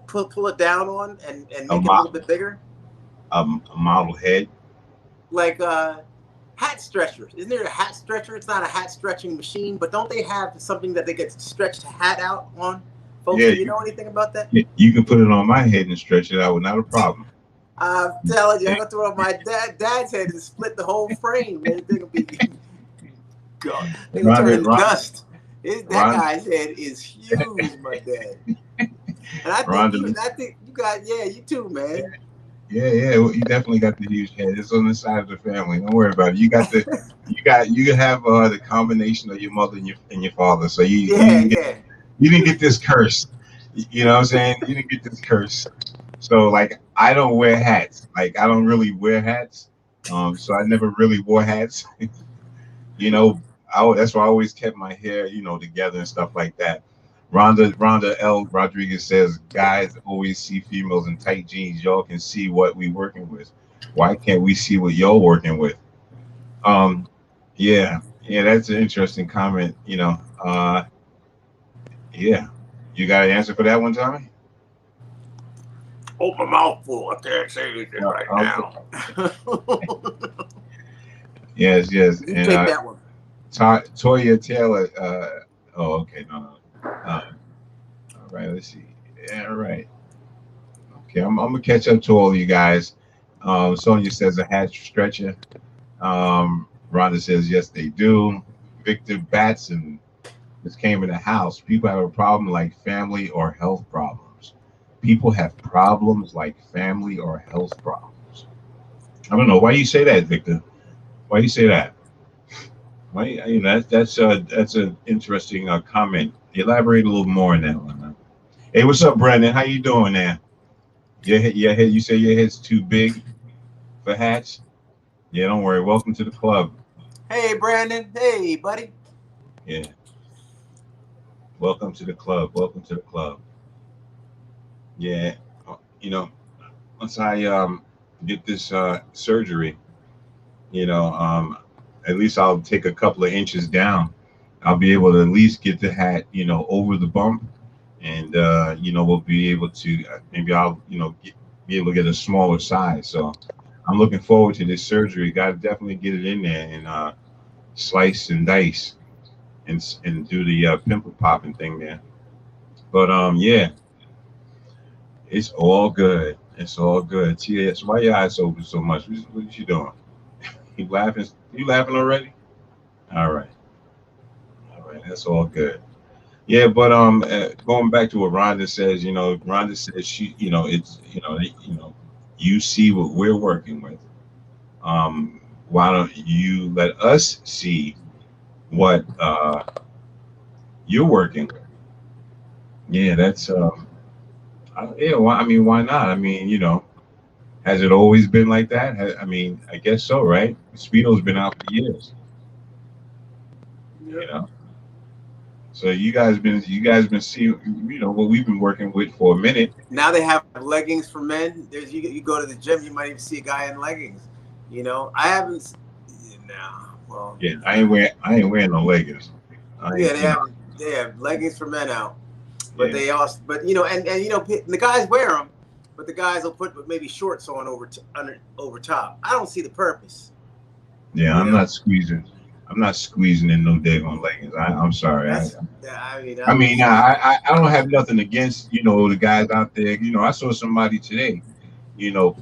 pull it down on and make it a little bit bigger. A model head, like hat stretchers. Isn't there a hat stretcher? It's not a hat stretching machine, but don't they have something that they could stretch the hat out on? Folks, do you know anything about that? You can put it on my head and stretch it out without a problem. I'm telling you, I'm gonna throw it on my dad's head and split the whole frame. Man, they're gonna be God. They're gonna turn into dust. That guy's head is huge, my dad. And I think you got, you too, man. Yeah. Well, you definitely got the huge head. It's on the side of the family. Don't worry about it. You got you can have the combination of your mother and your father. So you didn't get this curse. You know what I'm saying? You didn't get this curse. So like, I don't wear hats. Like, I don't really wear hats. So I never really wore hats. That's why I always kept my hair, together and stuff like that. Rhonda L. Rodriguez says, guys always see females in tight jeans. Y'all can see what we working with. Why can't we see what y'all working with? Yeah, that's an interesting comment. Yeah. You got an answer for that one, Tommy? Oh, my mouth full. I can't say anything right now. Yes. You and take that one. Toya Taylor. Okay, no. All right, let's see. Yeah, all right. Okay, I'm gonna catch up to all of you guys. Sonia says a hat stretcher. Rhonda says yes, they do. Victor Batson just came in the house. People have a problem like family or health problems. People have problems like family or health problems. I don't know why you say that, Victor. Why you say that? Why that's an interesting comment. Elaborate a little more on that one. Hey, what's up, Brandon? How you doing there? Your head. You say your head's too big for hats? Yeah, don't worry. Welcome to the club. Hey, Brandon. Hey, buddy. Yeah. Welcome to the club. Welcome to the club. Yeah. Once I get this surgery, at least I'll take a couple of inches down. I'll be able to at least get the hat, over the bump, and we'll be able to maybe I'll be able to get a smaller size. So I'm looking forward to this surgery. Got to definitely get it in there and slice and dice and do the pimple popping thing there. But yeah, it's all good. It's all good. TS, why your eyes open so much? What you doing? You laughing? You laughing already? All right. That's all good. Yeah, but going back to what Rhonda says, Rhonda says she, it's, you see what we're working with. Why don't you let us see what you're working with? Yeah, that's yeah. Well, I mean, why not? I mean, has it always been like that? I mean, I guess so, right? Speedo's been out for years. Yeah. So you guys been seeing what we've been working with for a minute. Now they have leggings for men. There's you go to the gym, you might even see a guy in leggings. I haven't. No, well. Yeah, I ain't wearing no leggings. They have leggings for men out. But they also, but you know, and the guys wear them, but the guys will put maybe shorts on over top. I don't see the purpose. Yeah, You I'm know, not squeezing. I'm not squeezing in no daggone leggings. I'm sorry. that's I mean, I I'm mean, just I don't have nothing against the guys out there. I saw somebody today.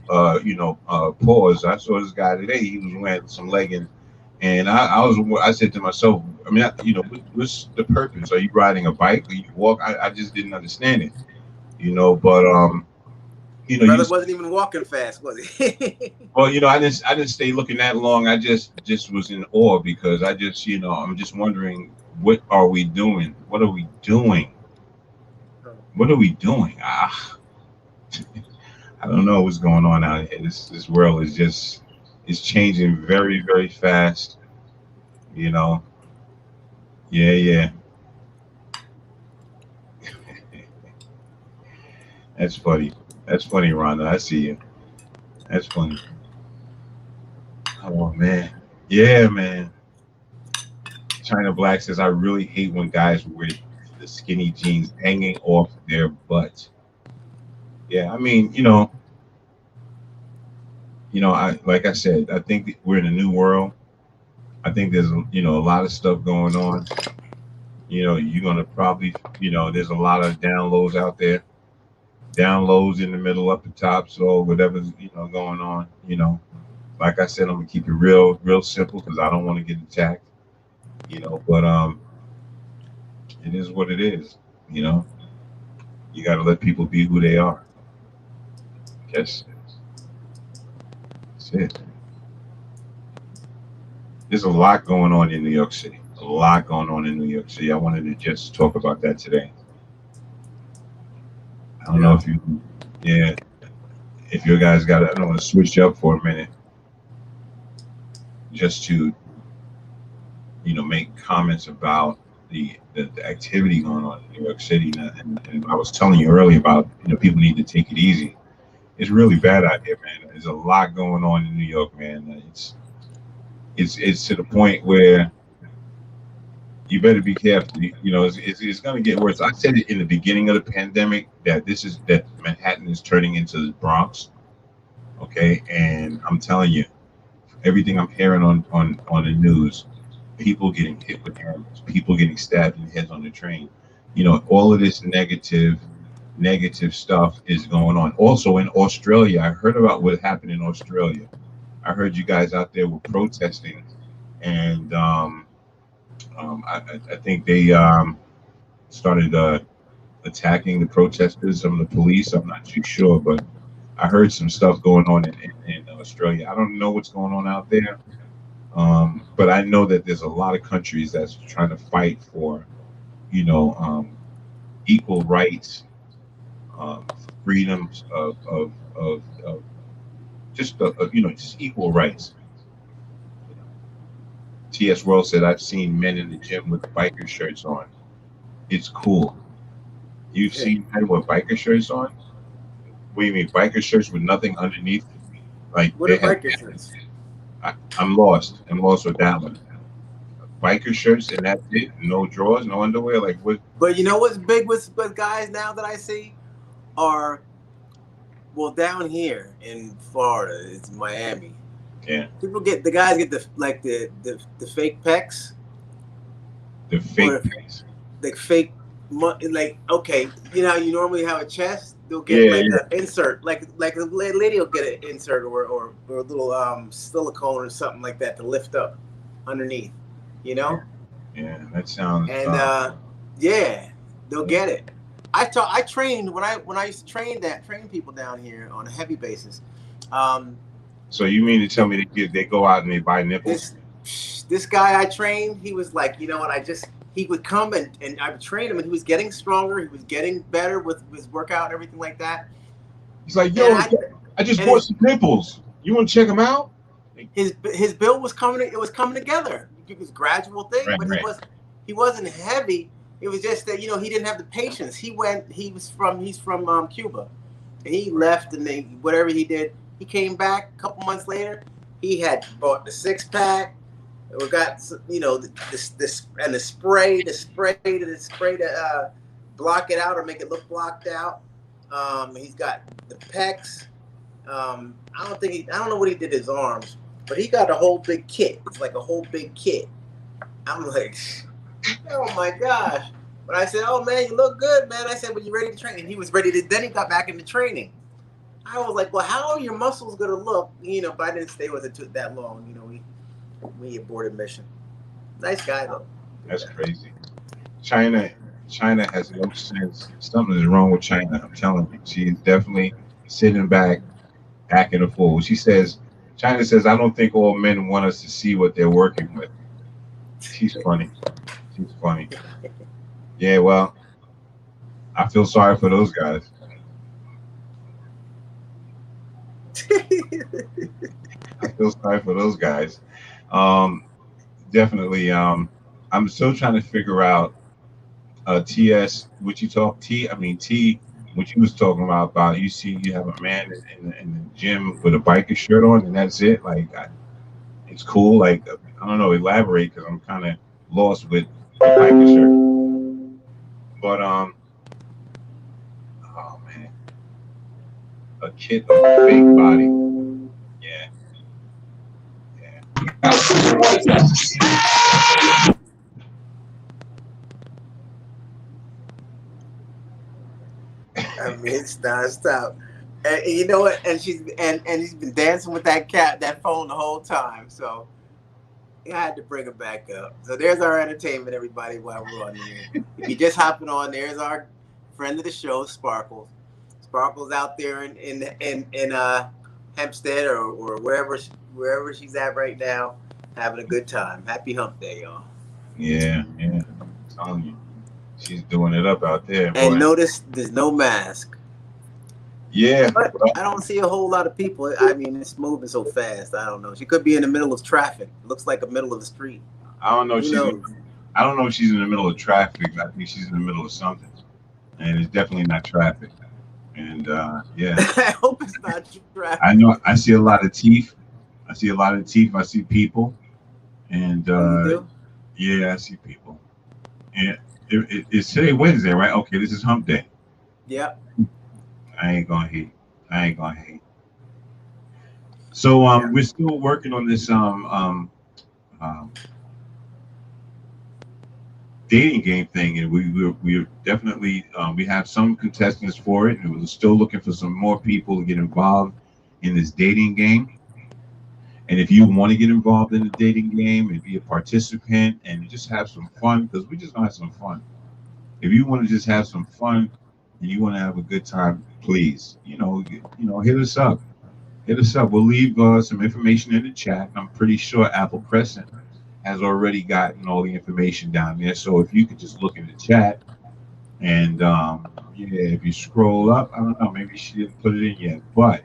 Pause. I saw this guy today. He was wearing some leggings, and I said to myself, I mean, what's the purpose? Are you riding a bike? Or you walk? I just didn't understand it. But you brother wasn't even walking fast, was he? well, I didn't stay looking that long. I just was in awe because I'm just wondering, what are we doing? What are we doing? What are we doing? I don't know what's going on out here. This world is changing very, very fast. You know. Yeah, yeah. That's funny. That's funny, Rhonda. I see you. That's funny. Oh man. Yeah, man. China Black says I really hate when guys wear the skinny jeans hanging off their butt. Yeah, I mean, I like I said, I think that we're in a new world. I think there's a lot of stuff going on. You're gonna probably there's a lot of downloads out there, downloads in the middle, up the top, so whatever's going on. Like I said, I'm gonna keep it real simple because I don't want to get attacked. But it is what it is. You know, you got to let people be who they are. Guess that's it. There's a lot going on in New York City. A lot going on in New York City. I wanted to just talk about that today. I don't know if yeah, if you guys got it. I don't want to switch up for a minute just to, make comments about the activity going on in New York City. And I was telling you earlier about, people need to take it easy. It's really bad out here, man. There's a lot going on in New York, man. It's to the point where you better be careful. It's going to get worse. I said it in the beginning of the pandemic that Manhattan is turning into the Bronx. Okay, and I'm telling you, everything I'm hearing on the news, people getting hit with hammers, people getting stabbed in the heads on the train. All of this negative stuff is going on. Also in Australia, I heard about what happened in Australia. I heard you guys out there were protesting, and I think they started attacking the protesters, some of the police. I'm not too sure, but I heard some stuff going on in Australia. I don't know what's going on out there, but I know that there's a lot of countries that's trying to fight for, equal rights, freedoms of just just equal rights. T.S. World said, "I've seen men in the gym with biker shirts on. It's cool. You've seen men with biker shirts on? What do you mean, biker shirts with nothing underneath? Like what they are have. biker shirts? I'm lost. I'm lost with that one. Biker shirts and that's it. No drawers, no underwear. Like what? But you know what's big with guys now that I see are, well, down here in Florida, it's Miami. Yeah. The guys get the fake pecs. The fake pecs. Like fake, like, okay, how you normally have a chest, they'll get Yeah. an insert, like a lady will get an insert or a little silicone or something like that to lift up underneath, Yeah, that sounds. and yeah, they'll get it. I trained when I used to train people down here on a heavy basis. So you mean to tell me they go out and they buy nipples? This guy I trained, he was like, he would come and I would train him, and he was getting stronger. He was getting better with his workout and everything like that. He's like, yo, I just bought some nipples. You want to check them out? His build was coming. It was coming together. It was a gradual thing, right, but right. He wasn't heavy. It was just that he didn't have the patience. He's from Cuba, and he left, and whatever he did, he came back a couple months later. He had bought the 6-pack. We got this and the spray to block it out or make it look blocked out. He's got the pecs. I don't know what he did his arms, but he got a whole big kit. It's like a whole big kit. I'm like, oh my gosh. But I said, oh man, you look good, man. I said, well, you ready to train? And he was ready to, then he got back into training. I was like, well, how are your muscles going to look? But I didn't stay with it that long. We aborted mission. Nice guy, though. That's crazy. China has no sense. Something is wrong with China. I'm telling you. She is definitely sitting back, acting a fool. China says, I don't think all men want us to see what they're working with. She's funny. She's funny. Yeah, well, I feel sorry for those guys. I feel sorry for those guys. Definitely. I'm still trying to figure out TS, what you talk T. I mean T. What you was talking about you see you have a man in the gym with a biker shirt on and that's it. Like it's cool. Like I don't know. Elaborate because I'm kind of lost with the biker shirt. But oh man, a kid of a fake body. Yeah. I mean, it's nonstop. And you know what? And he's been dancing with that phone the whole time. So I had to bring it back up. So there's our entertainment, everybody, while we're on here. If you're just hopping on, there's our friend of the show, Sparkles. Sparkles out there in Hempstead or wherever she's at right now, having a good time. Happy Hump Day, y'all. Yeah. I'm telling you. She's doing it up out there. And boy. notice there's no mask. Yeah. But I don't see a whole lot of people. I mean, it's moving so fast. I don't know. She could be in the middle of traffic. It looks like the middle of the street. I don't know. I don't know if she's in the middle of traffic. I think she's in the middle of something. And it's definitely not traffic. And yeah. I hope it's not traffic. I know. I see a lot of teeth. I see people. And yeah, I see people. And it's today Wednesday, right? Okay, this is Hump Day. Yep. I ain't gonna hate. So we're still working on this dating game thing, and we're definitely we have some contestants for it, and we're still looking for some more people to get involved in this dating game. And if you want to get involved in the dating game and be a participant and just have some fun, because we just gonna have some fun. If you want to just have some fun and you want to have a good time, please, hit us up. We'll leave some information in the chat. I'm pretty sure Apple Crescent has already gotten all the information down there. So if you could just look in the chat and if you scroll up, I don't know, maybe she didn't put it in yet, but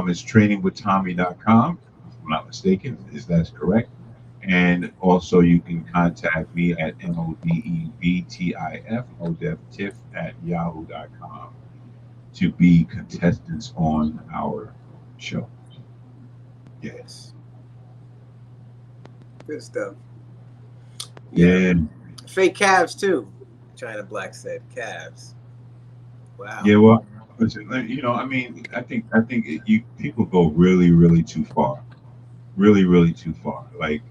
it's trainingwithtommy.com, if I'm not mistaken, is that's correct. And also you can contact me at modebtif at yahoo.com to be contestants on our show. Yes. Good stuff. Yeah. Fake calves too. China Black said calves. Wow. Yeah, well, I mean, I think people go really, really too far. Really, really too far. Like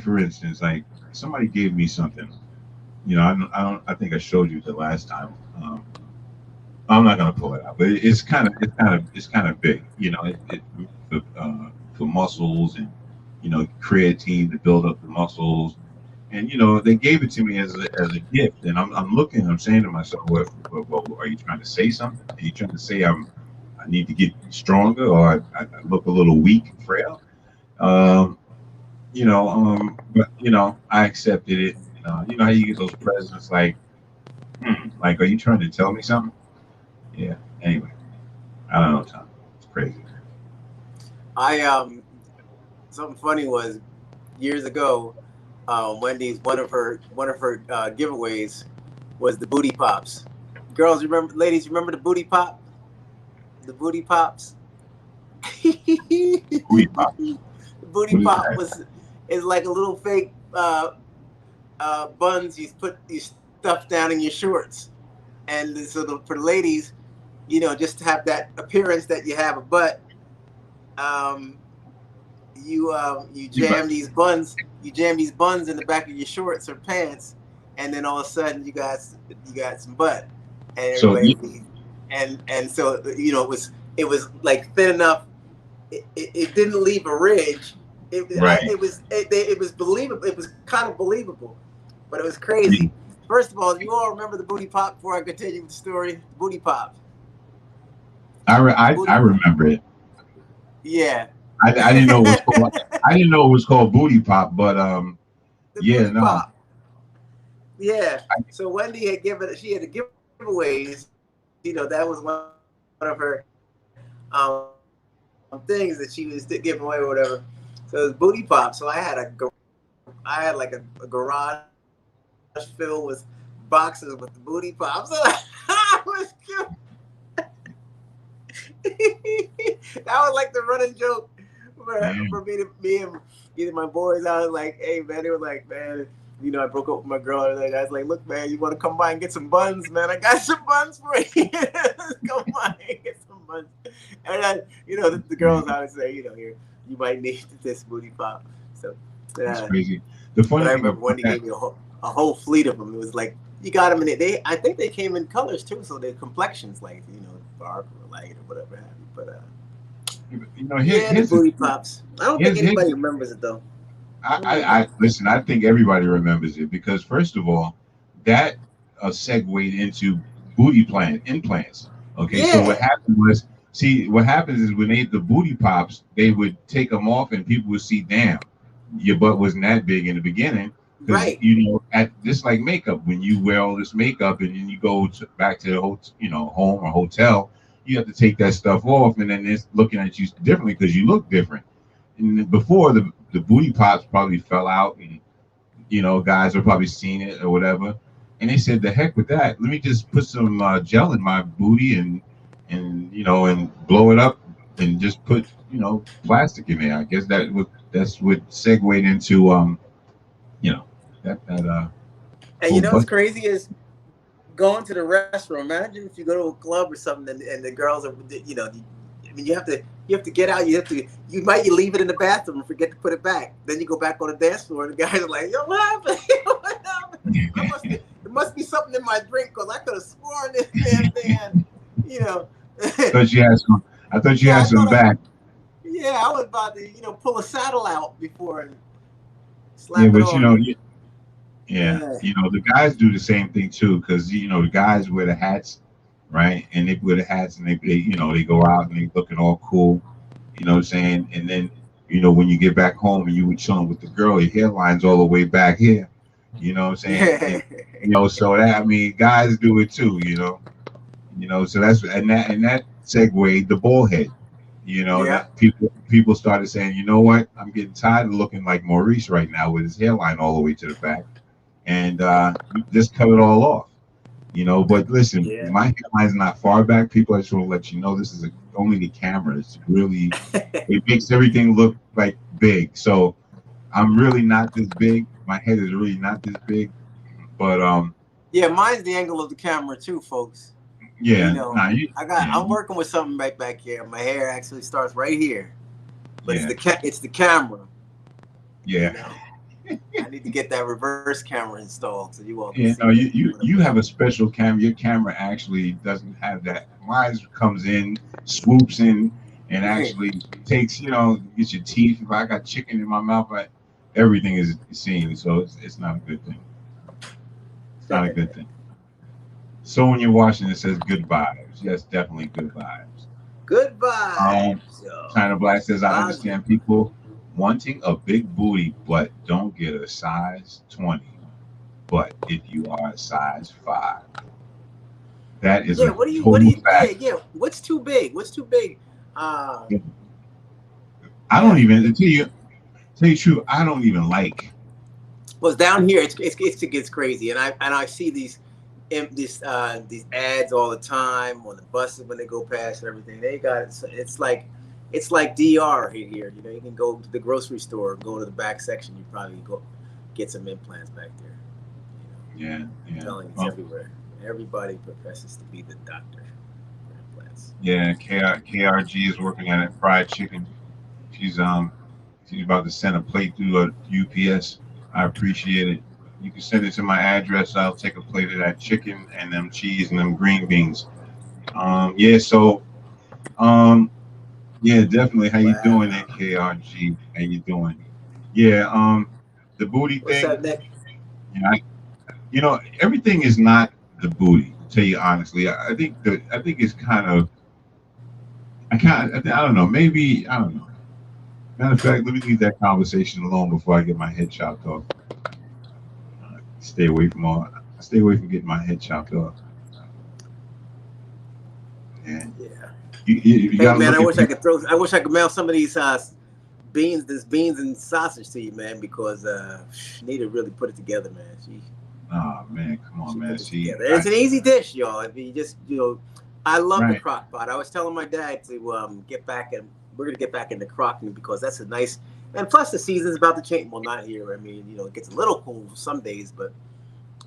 for instance, like somebody gave me something. I think I showed you the last time. I'm not gonna pull it out, but it's kind of big. For muscles and creatine to build up the muscles, and they gave it to me as a gift. And I'm looking, I'm saying to myself, well, are you trying to say something? Are you trying to say I need to get stronger, or I look a little weak and frail? But I accepted it. You know how you get those presents like are you trying to tell me something? Yeah. Anyway, I don't know, Tom. It's crazy. Something funny was years ago, Wendy's one of her giveaways was the booty pops. Girls, ladies, remember the booty pop? The booty pops. Booty pop. The booty pop is like a little fake buns. You stuff down in your shorts. And so for the ladies, just to have that appearance that you have a butt, um, you You jam these buns, in the back of your shorts or pants, and then all of a sudden you got some butt, and so everybody sees, and so it was like thin enough. It didn't leave a ridge. right. It was believable. It was kind of believable, but it was crazy. First of all, you all remember the booty pop? Before I continue with the story, booty pop. I remember it. Yeah. I didn't know it was called. I didn't know it was called booty pop, but The yeah, booty no. pop. Yeah. So Wendy had she had the giveaways. That was one of her things that she was giving away or whatever. So it was booty pop. So I had like a garage filled with boxes with the booty pops. That was cute. That was like the running joke for me and either my boys. I was like, hey man, they were like, man, I broke up with my girl. And I was like, look, man, you want to come by and get some buns, man? I got some buns for you. Come by and get some buns. And the girls always say, here, you might need this booty pop. So That's crazy. The funny but I thing remember Wendy gave me a whole fleet of them. It was like you got them in it. I think they came in colors too, so their complexions like dark or light or whatever have you. But the booty pops. I don't think anybody remembers it though. I listen. I think everybody remembers it because first of all, that segued into booty implants. Okay, so what happened was, what happens is when the booty pops, they would take them off and people would see, damn, your butt wasn't that big in the beginning. Because right. At just like makeup, when you wear all this makeup and then you go back to the home or hotel, you have to take that stuff off, and then it's looking at you differently because you look different. And before the booty pops probably fell out, and guys were probably seeing it or whatever, and they said, "The heck with that! Let me just put some gel in my booty and and blow it up and just put plastic in there." I guess that's what segued into that And whole what's butt. crazy is going to the restroom. Imagine if you go to a club or something and the girls are, I mean, you have to get out. You might leave it in the bathroom and forget to put it back. Then you go back on the dance floor and the guys are like, "Yo, what happened? What happened? It must be something in my drink because I could have sworn this damn thing." I thought you had some back. Yeah, I was about to pull a saddle out before and Yeah, slap it but on. the guys do the same thing too, because the guys wear the hats, right? And they wear the hats and they they go out and they looking all cool, what I'm saying? And then when you get back home and you were chilling with the girl, your hairline's all the way back here, what I'm saying? And, so that, I mean, guys do it too, so that's and that segued the ball head. Yeah. That people started saying, you know what, I'm getting tired of looking like Maurice right now with his hairline all the way to the back, and just cut it all off. But listen, my hairline's not far back. People, I just want to let you know, this is only the camera. It's really, it makes everything look like big. So I'm really not this big. My head is really not this big. But yeah, mine's the angle of the camera too, folks. Yeah, I'm working with something back here. My hair actually starts right here, but it's the camera. Yeah. I need to get that reverse camera installed so you all can Yeah, see. no, you have a special camera. Your camera actually doesn't have that. Mine comes in, swoops in, and actually takes, gets your teeth. If I got chicken in my mouth, everything is seen. So it's not a good thing. It's not a good thing. So when you're watching, it says good vibes. Yes, definitely good vibes. Good vibes. China Black says, I understand people wanting a big booty, but don't get a size 20. But if you are a size 5, that is a total fact. Yeah. What's too big? I don't even tell you the truth. I don't even like. Well, down here it gets crazy, and I see these ads all the time on the buses when they go past and everything. They got it's like DR here. You can go to the grocery store, go to the back section. You probably go get some implants back there. Yeah, I'm yeah. telling you, it's Well, everywhere. Everybody professes to be the doctor for implants. yeah. KRG is working at it. Fried chicken. She's she's about to send a plate through a UPS. I appreciate it. You can send it to my address. I'll take a plate of that chicken and them cheese and them green beans. Yeah. So yeah, definitely. How you doing Wow. there, KRG? How you doing? Yeah. The booty What's thing. up, Nick? Everything is not the booty. To tell you honestly, I think it's kind of. I don't know. Maybe I don't know. Matter of fact, let me leave that conversation alone before I get my head chopped off. Stay away from all. Stay away from getting my head chopped off. And Yeah. you Hey got to man, look at. I wish I could mail some of these beans and sausage to you, man, because Nita really put it together, man. Oh man, come on, She man. put it See, together. And it's an easy dish, y'all. If you just, I love the right, crock pot. I was telling my dad to get back, and we're gonna get back into crocking because that's a nice. And plus, the season's about to change. Well, not here. I mean, it gets a little cool some days, but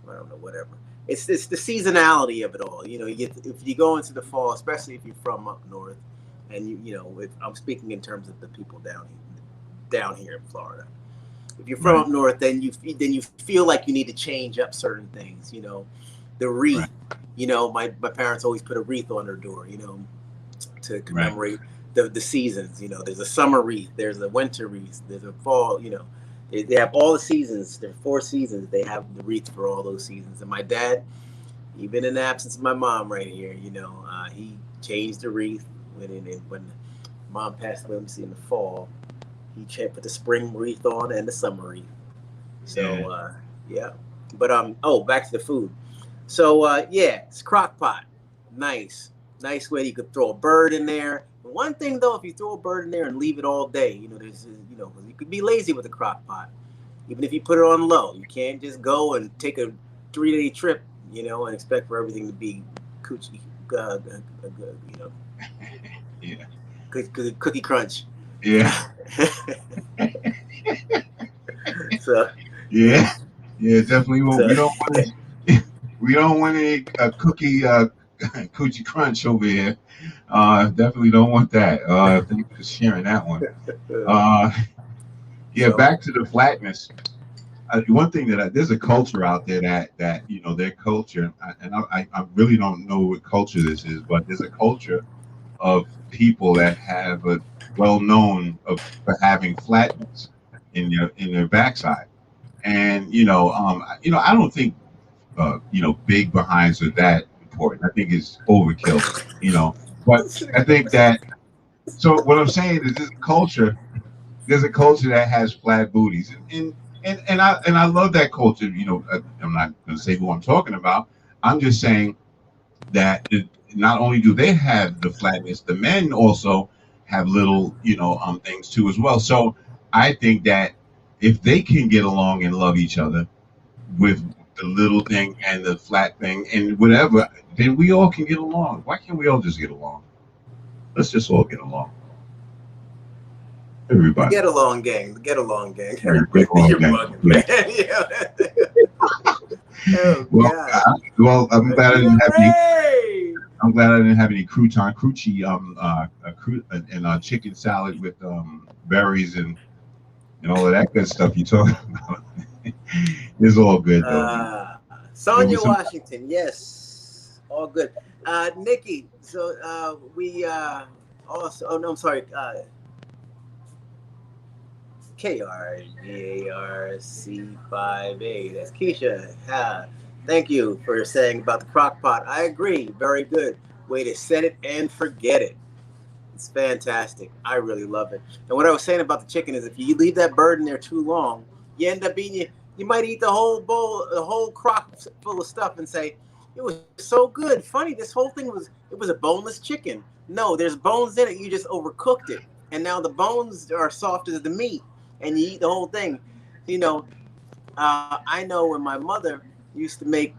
I don't know, whatever. It's the seasonality of it all. If you go into the fall, especially if you're from up north, and if I'm speaking in terms of the people down here in Florida. If you're from right, up north, then you feel like you need to change up certain things. The right, wreath. My parents always put a wreath on their door. To right, commemorate the seasons. There's a summer wreath, there's a winter wreath, there's a fall. They have all the seasons. There are 4 seasons. They have the wreath for all those seasons. And my dad, even in the absence of my mom right here, he changed the wreath when mom passed away. Let me see, in the fall, he put the spring wreath on and the summer wreath. yeah, So yeah, but back to the food. So yeah, it's crock pot, nice way you could throw a bird in there. One thing though, if you throw a bird in there and leave it all day, you could be lazy with a crock pot. Even if you put it on low, you can't just go and take a 3-day trip, and expect for everything to be coochie, you know, yeah, cookie crunch. yeah, so, yeah, yeah. Definitely, so we don't want to. We don't want a cookie coochie crunch over here. Definitely don't want that. Thank you for sharing that one. Uh, yeah, so back to the flatness. One thing there's a culture out there that their culture, and I really don't know what culture this is, but there's a culture of people that have a well known for having flatness in their backside, and I don't think big behinds are that important. I think it's overkill, but I think that. So what I'm saying is this culture there's a culture that has flat booties, and I love that culture. I'm not going to say who I'm talking about. I'm just saying that not only do they have the flatness, the men also have little things too as well. So I think that if they can get along and love each other with the little thing and the flat thing and whatever, then we all can get along. Why can't we all just get along? Let's just all get along, the everybody. get along gang, the get along gang. Yeah, get You're along, bugging, yeah. man. Yeah. Oh Well, God. I'm glad I didn't have any. Hooray! I'm glad I didn't have any crunchy, and chicken salad with berries and all of that good stuff you talking about. It's all good though, man. There Sonia was some. Washington, yes, all good. Nikki, so we also. Oh no, I'm sorry. KRGARC5A. That's Keisha. Thank you for saying about the crock pot. I agree. Very good. Way to set it and forget it. It's fantastic. I really love it. And what I was saying about the chicken is if you leave that bird in there too long, you end up eating you might eat the whole bowl, the whole crock full of stuff and say, it was so good. Funny, this whole thing was a boneless chicken. No, there's bones in it. You just overcooked it. And now the bones are soft as the meat and you eat the whole thing. I know when my mother used to make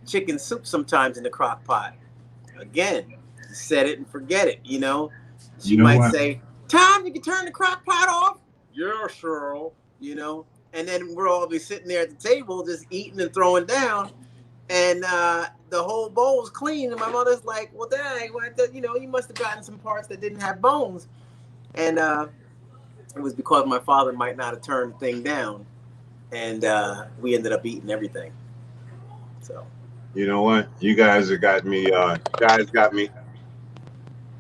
chicken soup sometimes in the crock pot. Again, set it and forget it. She You know might what? say, Tom, you can turn the crock pot off? Yeah, sure. and then we're all be sitting there at the table just eating and throwing down, and the whole bowl was clean. And my mother's like, "Well, dang, you know, you must have gotten some parts that didn't have bones," and it was because my father might not have turned the thing down, and we ended up eating everything. So, You know what? You guys have got me. Guys got me.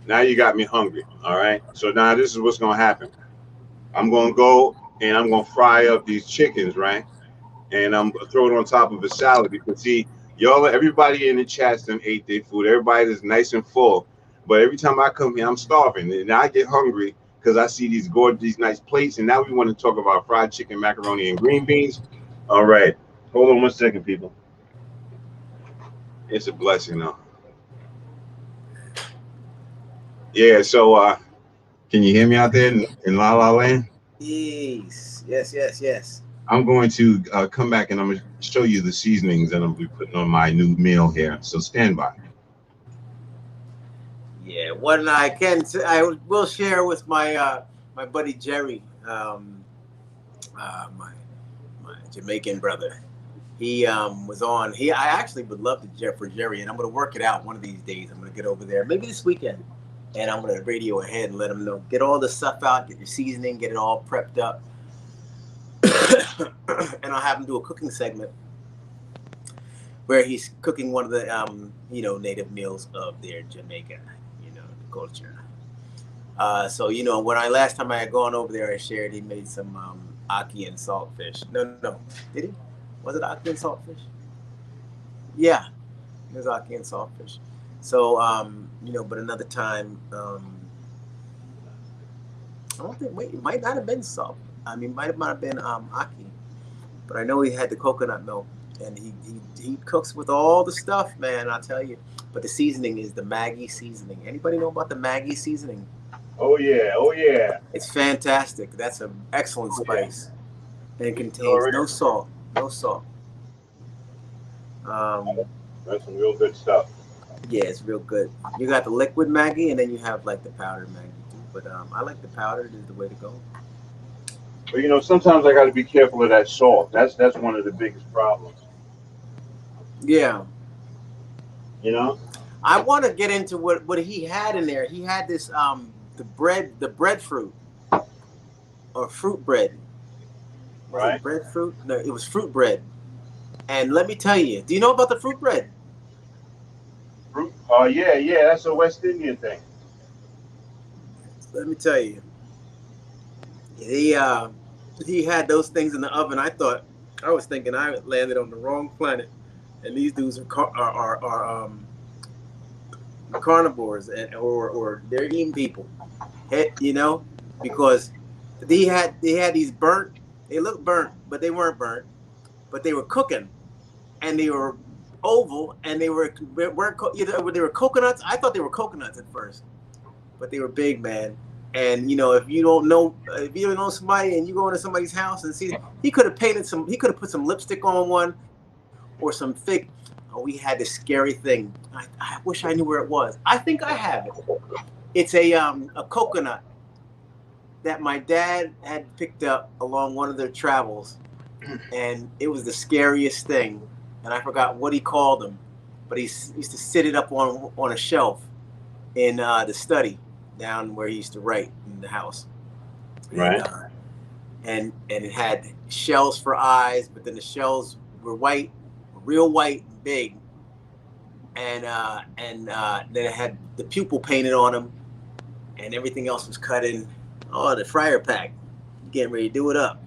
Now you got me hungry. All right. So now this is what's gonna happen. I'm gonna go and I'm gonna fry up these chickens, right? And I'm gonna throw it on top of a salad because see, y'all, everybody in the chats done ate their food. Everybody is nice and full. But every time I come here, I'm starving, and I get hungry because I see these gorgeous, these nice plates. And now we want to talk about fried chicken, macaroni, and green beans. All right. Hold on one second, people. It's a blessing, though. Yeah. So, can you hear me out there in La La Land? yes, yes, yes, yes. I'm going to come back and I'm going to show you the seasonings that I'm going to be putting on my new meal here. So stand by. Yeah, what I will share with my my buddy Jerry, my Jamaican brother. He was on. I actually would love to for Jerry, and I'm going to work it out one of these days. I'm going to get over there, maybe this weekend, and I'm going to radio ahead and let him know. Get all the stuff out, get your seasoning, get it all prepped up, and I'll have him do a cooking segment where he's cooking one of the you know, native meals of their Jamaica, you know, culture. So you know, when last time I had gone over there, I shared he made some ackee and saltfish. No, did he? Was it ackee and saltfish? Yeah, it was ackee and saltfish. So you know, but another time, I don't think. Wait, it might not have been salt. I mean, might have been ackee, but I know he had the coconut milk, and he cooks with all the stuff, man. I'll tell you. But the seasoning is the Maggie seasoning. Anybody know about the Maggie seasoning? Oh yeah, oh yeah. It's fantastic. That's an excellent spice, and it contains no salt. No salt. That's some real good stuff. Yeah, it's real good. You got the liquid Maggie, and then you have like the powdered Maggie too. But I like the powdered is the way to go. But you know, sometimes I got to be careful of that salt. That's one of the biggest problems. Yeah. You know. I want to get into what he had in there. He had this the breadfruit or fruit bread. Was Right. it breadfruit? No, it was fruit bread. And let me tell you, do you know about the fruit bread? Fruit? Oh yeah, that's a West Indian thing. Let me tell you. He had those things in the oven. I was thinking I landed on the wrong planet, and these dudes are carnivores or they're eating people, you know, because they had these burnt. They looked burnt, but they weren't burnt. But they were cooking, and they were oval, and they weren't either they were coconuts. I thought they were coconuts at first, but they were big, man. And you know, if you don't know somebody, and you go into somebody's house and see, he could have put some lipstick on one, or some fig. Oh, we had this scary thing. I wish I knew where it was. I think I have it. It's a coconut that my dad had picked up along one of their travels, and it was the scariest thing. And I forgot what he called them, but he used to sit it up on a shelf in the study down where he used to write in the house. Right. And it had shells for eyes, but then the shells were white, real white and big. And then it had the pupil painted on them, and everything else was cut in. Oh, the fryer pack, getting ready to do it up.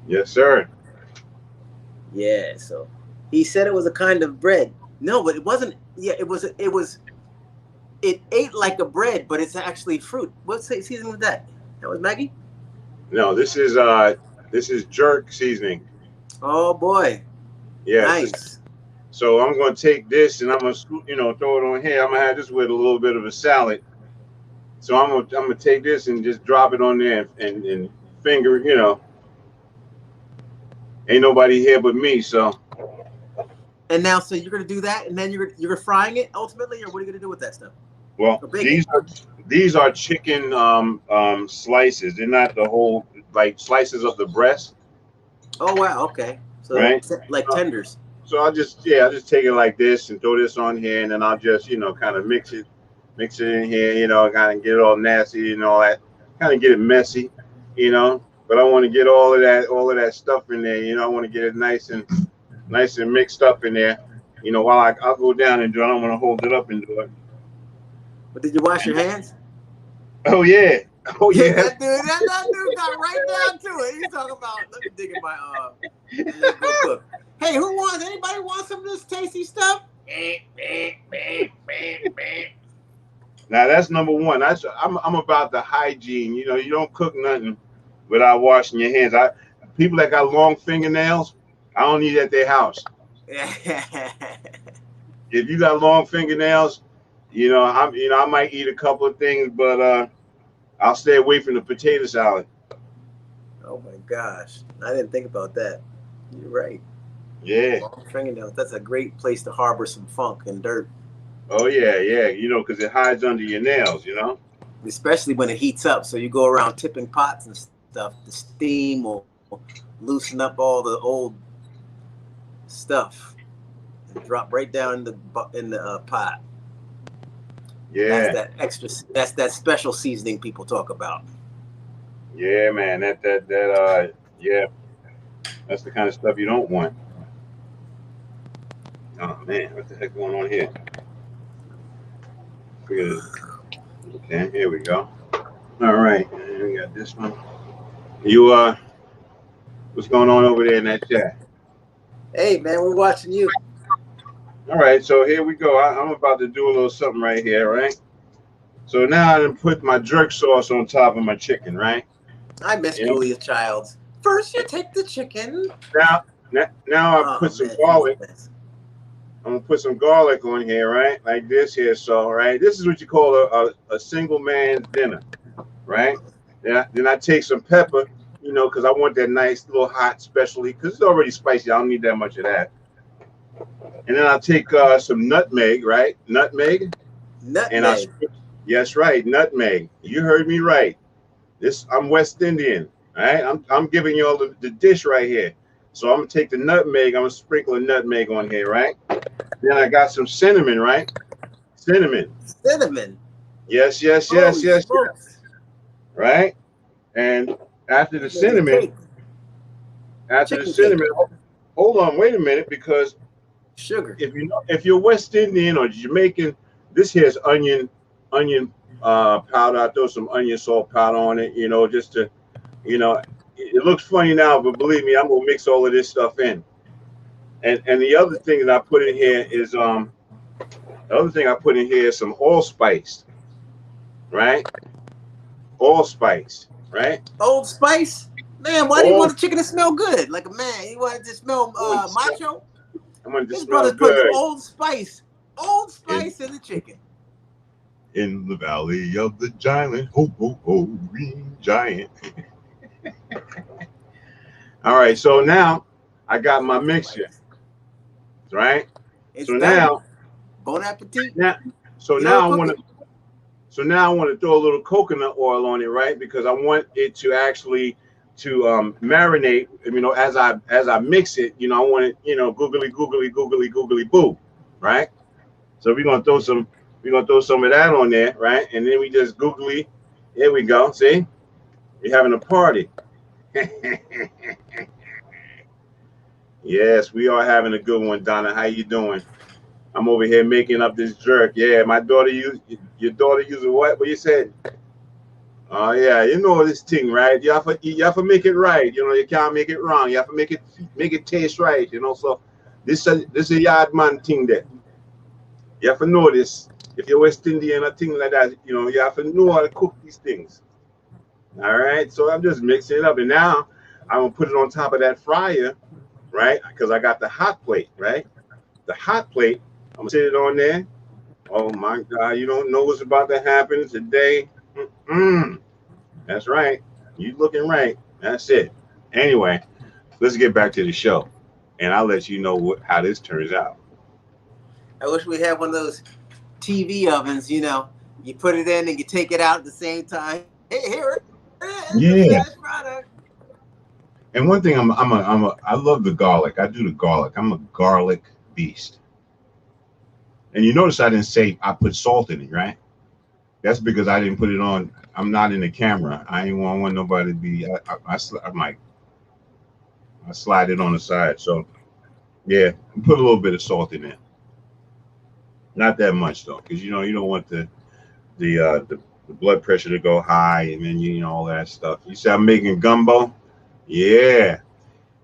Yes, sir. Yeah, so he said it was a kind of bread. No, but it wasn't. Yeah, it ate like a bread, but it's actually fruit. What's the seasoning with that? That was Maggie? No, this is jerk seasoning. Oh boy. Yes. Nice. So I'm going to take this and I'm going to throw it on here. I'm going to have this with a little bit of a salad. So I'm going to take this and just drop it on there and finger, ain't nobody here but me. So. And now, so you're going to do that, and then you're frying it ultimately, or what are you going to do with that stuff? Well, these are chicken slices. They're not the whole, like, slices of the breast. Oh wow, okay. So right? like Uh, tenders. So I'll just I'll just take it like this and throw this on here, and then I'll just kind of mix it in here, kind of get it all nasty and all that, kind of get it messy, you know. But I want to get all of that stuff in there, I want to get it nice and mixed up in there, While I'll go down and do it, I don't want to hold it up and do it. But did you wash your hands? Oh yeah, oh Yeah, yeah. that dude got right down to it. He's talking about, let me dig in my and then go cook. Hey, anybody want some of this tasty stuff? Now that's number one. I'm about the hygiene. You don't cook nothing without washing your hands. People that got long fingernails, I don't need at their house. If you got long fingernails, I might eat a couple of things, but I'll stay away from the potato salad. Oh my gosh, I didn't think about that. You're right. Yeah. Long fingernails. That's a great place to harbor some funk and dirt. Oh yeah, yeah. Because it hides under your nails. Especially when it heats up. So you go around tipping pots and stuff. The steam will loosen up all the old stuff and drop right down in the pot. Yeah. That's that extra. That's that special seasoning people talk about. Yeah, man. Yeah. That's the kind of stuff you don't want. Oh man, what the heck going on here? Okay, here we go. All right, we got this one. What's going on over there in that chat? Hey man, we're watching you. All right, so here we go. I'm about to do a little something right here, right? So now I done put my jerk sauce on top of my chicken, right? I miss Julia Childs. First, you take the chicken. Now I put some garlic. I'm gonna put some garlic on here, right? Like this here, so right. This is what you call a single man's dinner, right? Yeah. Then I take some pepper, because I want that nice little hot specialty, because it's already spicy. I don't need that much of that. And then I'll take some nutmeg, right? Nutmeg. Nutmeg. Yes, right. Nutmeg. You heard me right. I'm West Indian, right? I'm giving you all the dish right here. So I'm gonna take the nutmeg. I'm gonna sprinkle a nutmeg on here, right? Then I got some cinnamon, right? Cinnamon. Yes. Right? And after the cinnamon, hold on, wait a minute, because sugar. If you're West Indian or Jamaican, this here's onion powder. I throw some onion salt powder on it, just to, it looks funny now, but believe me, I'm gonna mix all of this stuff in. And the other thing that I put in here is some allspice, right? Allspice, right? Old Spice? Man, why do you want the chicken to smell good? Like a man, you want it to smell macho? I want it to This smell brother's good. putting Old Spice in the chicken. In the valley of the giant, green giant. All right, so now I got my mixture, right? It's so done. Now, bon appetit. Now I want to throw a little coconut oil on it, right? Because I want it to actually marinate. As I mix it, I want it, googly boo, right? So we're gonna throw some of that on there, right? And then we just googly. Here we go. See, we're having a party. Yes, we are having a good one, Donna. How you doing? I'm over here making up this jerk. Yeah, your daughter using what? What you said? Oh yeah, you know this thing, right? You have to make it right. You can't make it wrong. You have to make it taste right. So this is a yard man thing there. You have to know this. If you're West Indian or thing like that, you have to know how to cook these things. All right. So I'm just mixing it up, and now I'm gonna put it on top of that fryer, right? Because I got the hot plate, right? The hot plate. I'm gonna sit it on there. Oh my God! You don't know what's about to happen today. That's right. You looking right. That's it. Anyway, let's get back to the show, and I'll let you know how this turns out. I wish we had one of those TV ovens. You put it in and you take it out at the same time. Hey, here it is. Yeah. Product. And one thing, I love the garlic. I do the garlic. I'm a garlic beast. And you notice I didn't say I put salt in it, right? That's because I didn't put it on. I'm not in the camera. I ain't want nobody to be. I'm like, I slide it on the side. So yeah, put a little bit of salt in there. Not that much though, because you don't want the blood pressure to go high, and then all that stuff. You say I'm making gumbo. Yeah,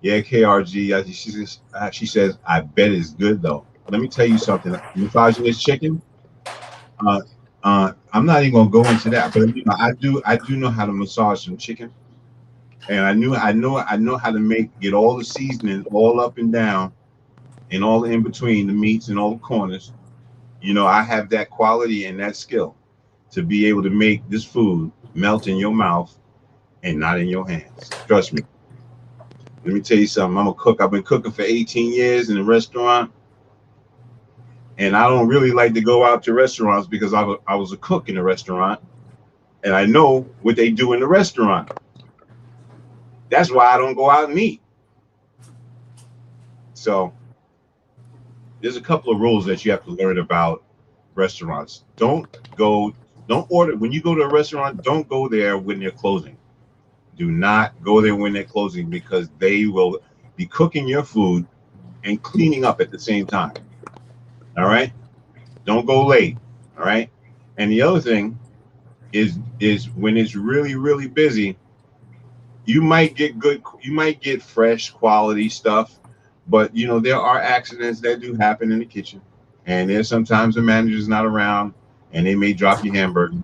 yeah. KRG. She says I bet it's good though. Let me tell you something. Massaging this chicken. Uh, I'm not even gonna go into that, but I do know how to massage some chicken, and I know how to get all the seasoning all up and down and all in between the meats and all the corners. I have that quality and that skill to be able to make this food melt in your mouth and not in your hands. Trust me. Let me tell you something. I'm a cook. I've been cooking for 18 years in a restaurant, and I don't really like to go out to restaurants because I was a cook in a restaurant, and I know what they do in the restaurant. That's why I don't go out and eat. So there's a couple of rules that you have to learn about restaurants. Don't order when you go to a restaurant. Don't go there when they're closing. Do not go there when they're closing because they will be cooking your food and cleaning up at the same time. All right. Don't go late. All right. And the other thing is when it's really, really busy, you might get fresh quality stuff, but there are accidents that do happen in the kitchen. And there's sometimes the manager's not around and they may drop your hamburger.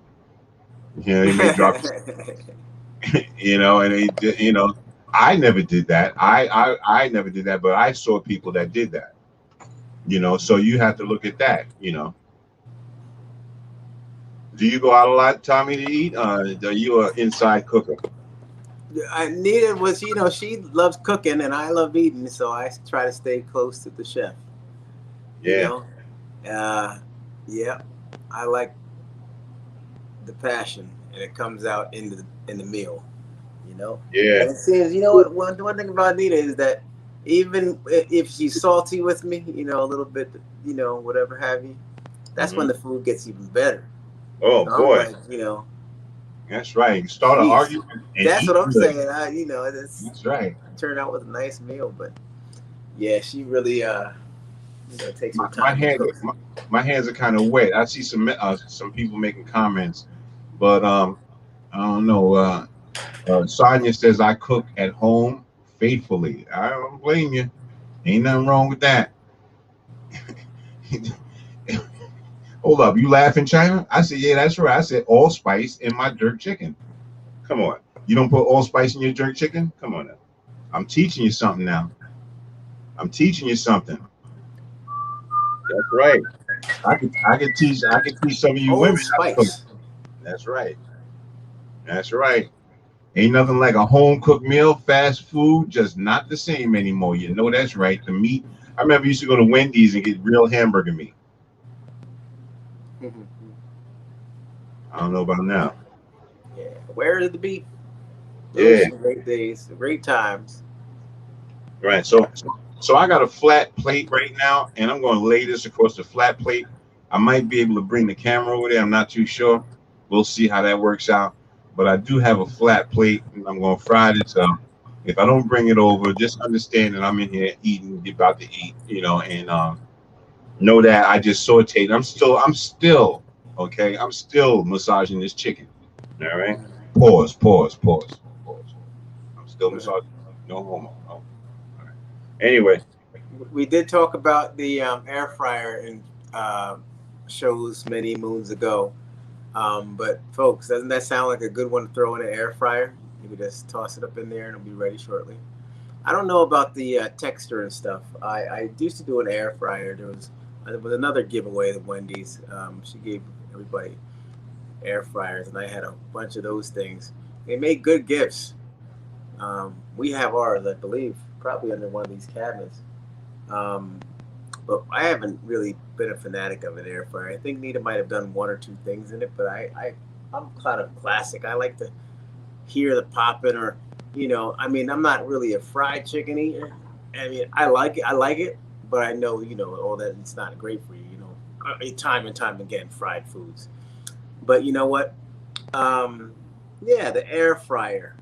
They may drop and I never did that. I never did that, but I saw people that did that. So you have to look at that. Do you go out a lot, Tommy, to eat? Are you an inside cooker? Nita was, she loves cooking and I love eating, so I try to stay close to the chef. You Yeah. know, yeah, I like the passion, and it comes out in the meal. Yeah. And it seems, what one thing about Nita is that even if she's salty with me, a little bit, whatever have you, that's when Hmm. the food gets even better. Oh So I'm boy, like, that's right. You start an geez, argument and that's what eat I'm good. saying. It's That's right. turned out with a nice meal, but yeah, she really takes her My time to hands, cook. my hands are kind of wet. I see some people making comments, but I don't know. Sonia says I cook at home faithfully. I don't blame you. Ain't nothing wrong with that. Hold up, you laughing, China? I said, yeah, that's right. I said allspice in my jerk chicken. Come on, you don't put allspice in your jerk chicken? Come on now. I'm teaching you something now. I'm teaching you something. That's right. I could teach some of you Old women how to cook. Spice. That's right. That's right. Ain't nothing like a home cooked meal, fast food, just not the same anymore. You know that's right. The meat. I remember I used to go to Wendy's and get real hamburger meat. I don't know about now. Yeah. Where is the beef? Those Yeah. are some great days, great times. Right. So I got a flat plate right now, and I'm going to lay this across the flat plate. I might be able to bring the camera over there. I'm not too sure. We'll see how that works out. But I do have a flat plate, and I'm going to fry this up. If I don't bring it over, just understand that I'm in here eating, about to eat, and know that I just sauteed. I'm still, okay. I'm still massaging this chicken. All right. Pause. Pause. Pause. Pause. I'm still massaging. No homo. No. All right. Anyway. We did talk about the air fryer in uh, shows many moons ago. But folks, doesn't that sound like a good one to throw in an air fryer? You could just toss it up in there and it'll be ready shortly. I don't know about the texture and stuff. I used to do an air fryer. There was another giveaway at Wendy's. She gave everybody air fryers, and I had a bunch of those things. They made good gifts. We have ours, I believe, probably under one of these cabinets. Um, but I haven't really been a fanatic of an air fryer. I think Nita might have done one or two things in it, but I'm kind of classic. I like to hear the popping or You know, I mean, I'm not really a fried chicken eater. I mean, I like it, but I know, all that it's not great for you. Time and time again, fried foods. But you know what? Um, yeah, the air fryer.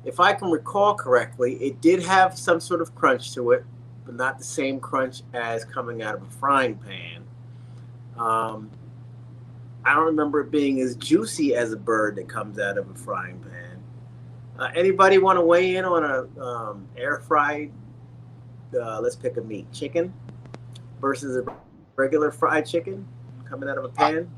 If I can recall correctly, it did have some sort of crunch to it, but not the same crunch as coming out of a frying pan. Um, I don't remember it being as juicy as a bird that comes out of a frying pan. Anybody want to weigh in on a air fried? Let's pick a meat: chicken versus a regular fried chicken coming out of a I, pan.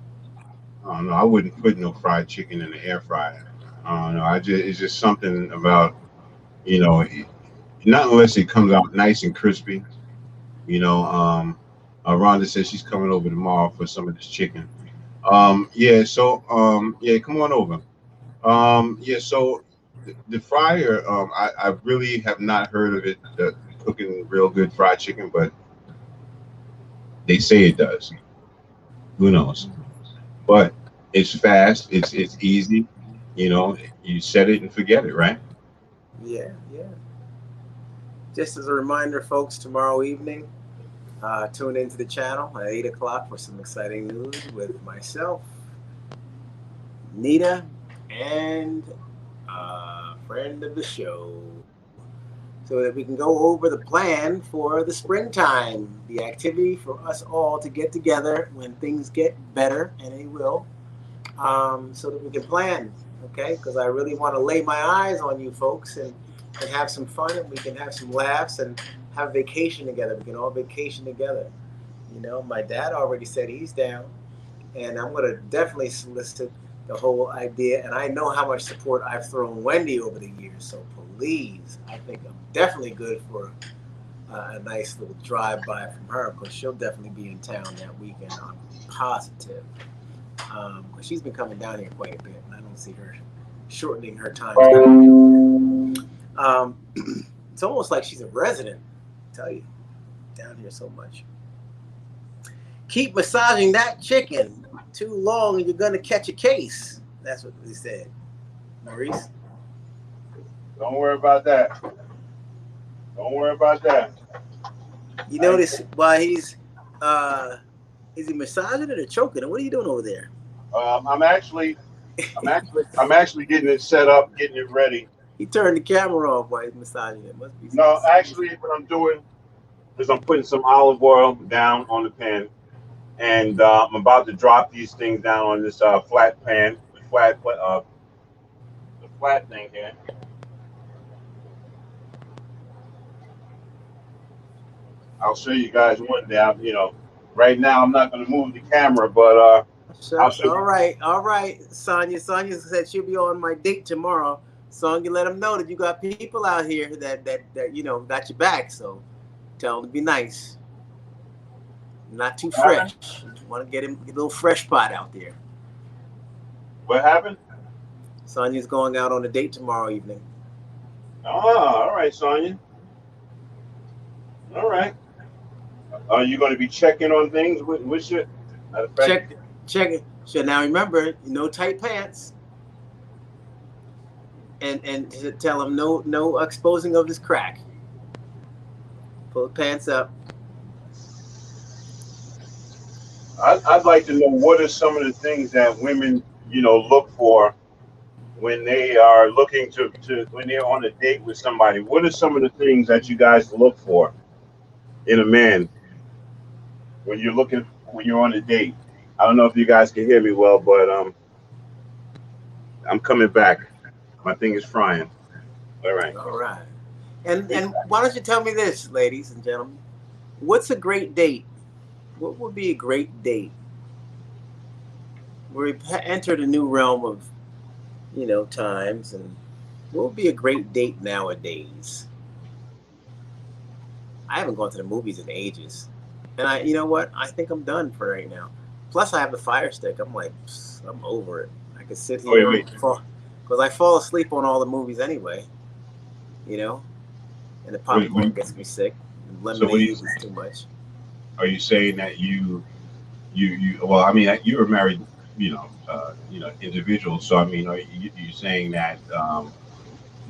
I don't know. I wouldn't put no fried chicken in the air fryer. I don't know. It's just something about you know, not unless it comes out nice and crispy. You know, Rhonda says she's coming over tomorrow for some of this chicken. Yeah. So, yeah, come on over. Yeah. So the fryer, I really have not heard of it cooking real good fried chicken, but they say it does. Who knows? But it's fast. It's easy. You know, you set it and forget it, right? Yeah, yeah. Just as a reminder, folks, tomorrow evening, tune into the channel at 8 o'clock for some exciting news with myself, Nita, and a friend of the show, so that we can go over the plan for the springtime, the activity for us all to get together when things get better, and they will, so that we can plan, okay? Because I really want to lay my eyes on you folks and have some fun, and we can have some laughs and have vacation together. We can all vacation together. My dad already said he's down, and I'm going to definitely solicit the whole idea. And I know how much support I've thrown Wendy over the years, so please, I think I'm definitely good for a nice little drive by from her, because she'll definitely be in town that weekend. I'm positive. But she's been coming down here quite a bit, and I don't see her shortening her time. It's almost like she's a resident. I tell you, down here so much. Keep massaging that chicken too long, and you're gonna catch a case. That's what they said, Maurice. Don't worry about that. Don't worry about that. You notice why is he massaging it or choking it? What are you doing over there? I'm actually, I'm actually getting it set up, getting it ready. He turned the camera off while he's massaging it. Must be No, actually, what I'm doing is I'm putting some olive oil down on the pan, and I'm about to drop these things down on this flat pan, the flat thing here. I'll show you guys one day. Right now I'm not going to move the camera, but I'll show all you. right, all right, Sonya. Sonya said she'll be on my date tomorrow. Sonya, let them know that you got people out here that got your back. So tell them to be nice, not too fresh. Want to get a little fresh pot out there. What happened? Sonya's going out on a date tomorrow evening. Oh, all right, Sonya. All right. Are you going to be checking on things with shit? Check it. So now remember, no tight pants, and to tell him no exposing of his crack. Pull the pants up. I'd like to know what are some of the things that women, look for when they are looking to when they're on a date with somebody. What are some of the things that you guys look for in a man when you're on a date? I don't know if you guys can hear me well, but I'm coming back. My thing is frying. All right. All right. And why don't you tell me this, ladies and gentlemen? What's a great date? What would be a great date? We've entered a new realm of, times, and what would be a great date nowadays? I haven't gone to the movies in ages, and you know what? I think I'm done for right now. Plus, I have the Fire Stick. I'm like, I'm over it. I could sit here because I fall asleep on all the movies anyway. And the popcorn gets me sick. And lemonade is too much. Are you saying that you well, I mean, you're a married, individual. So I mean, are you saying that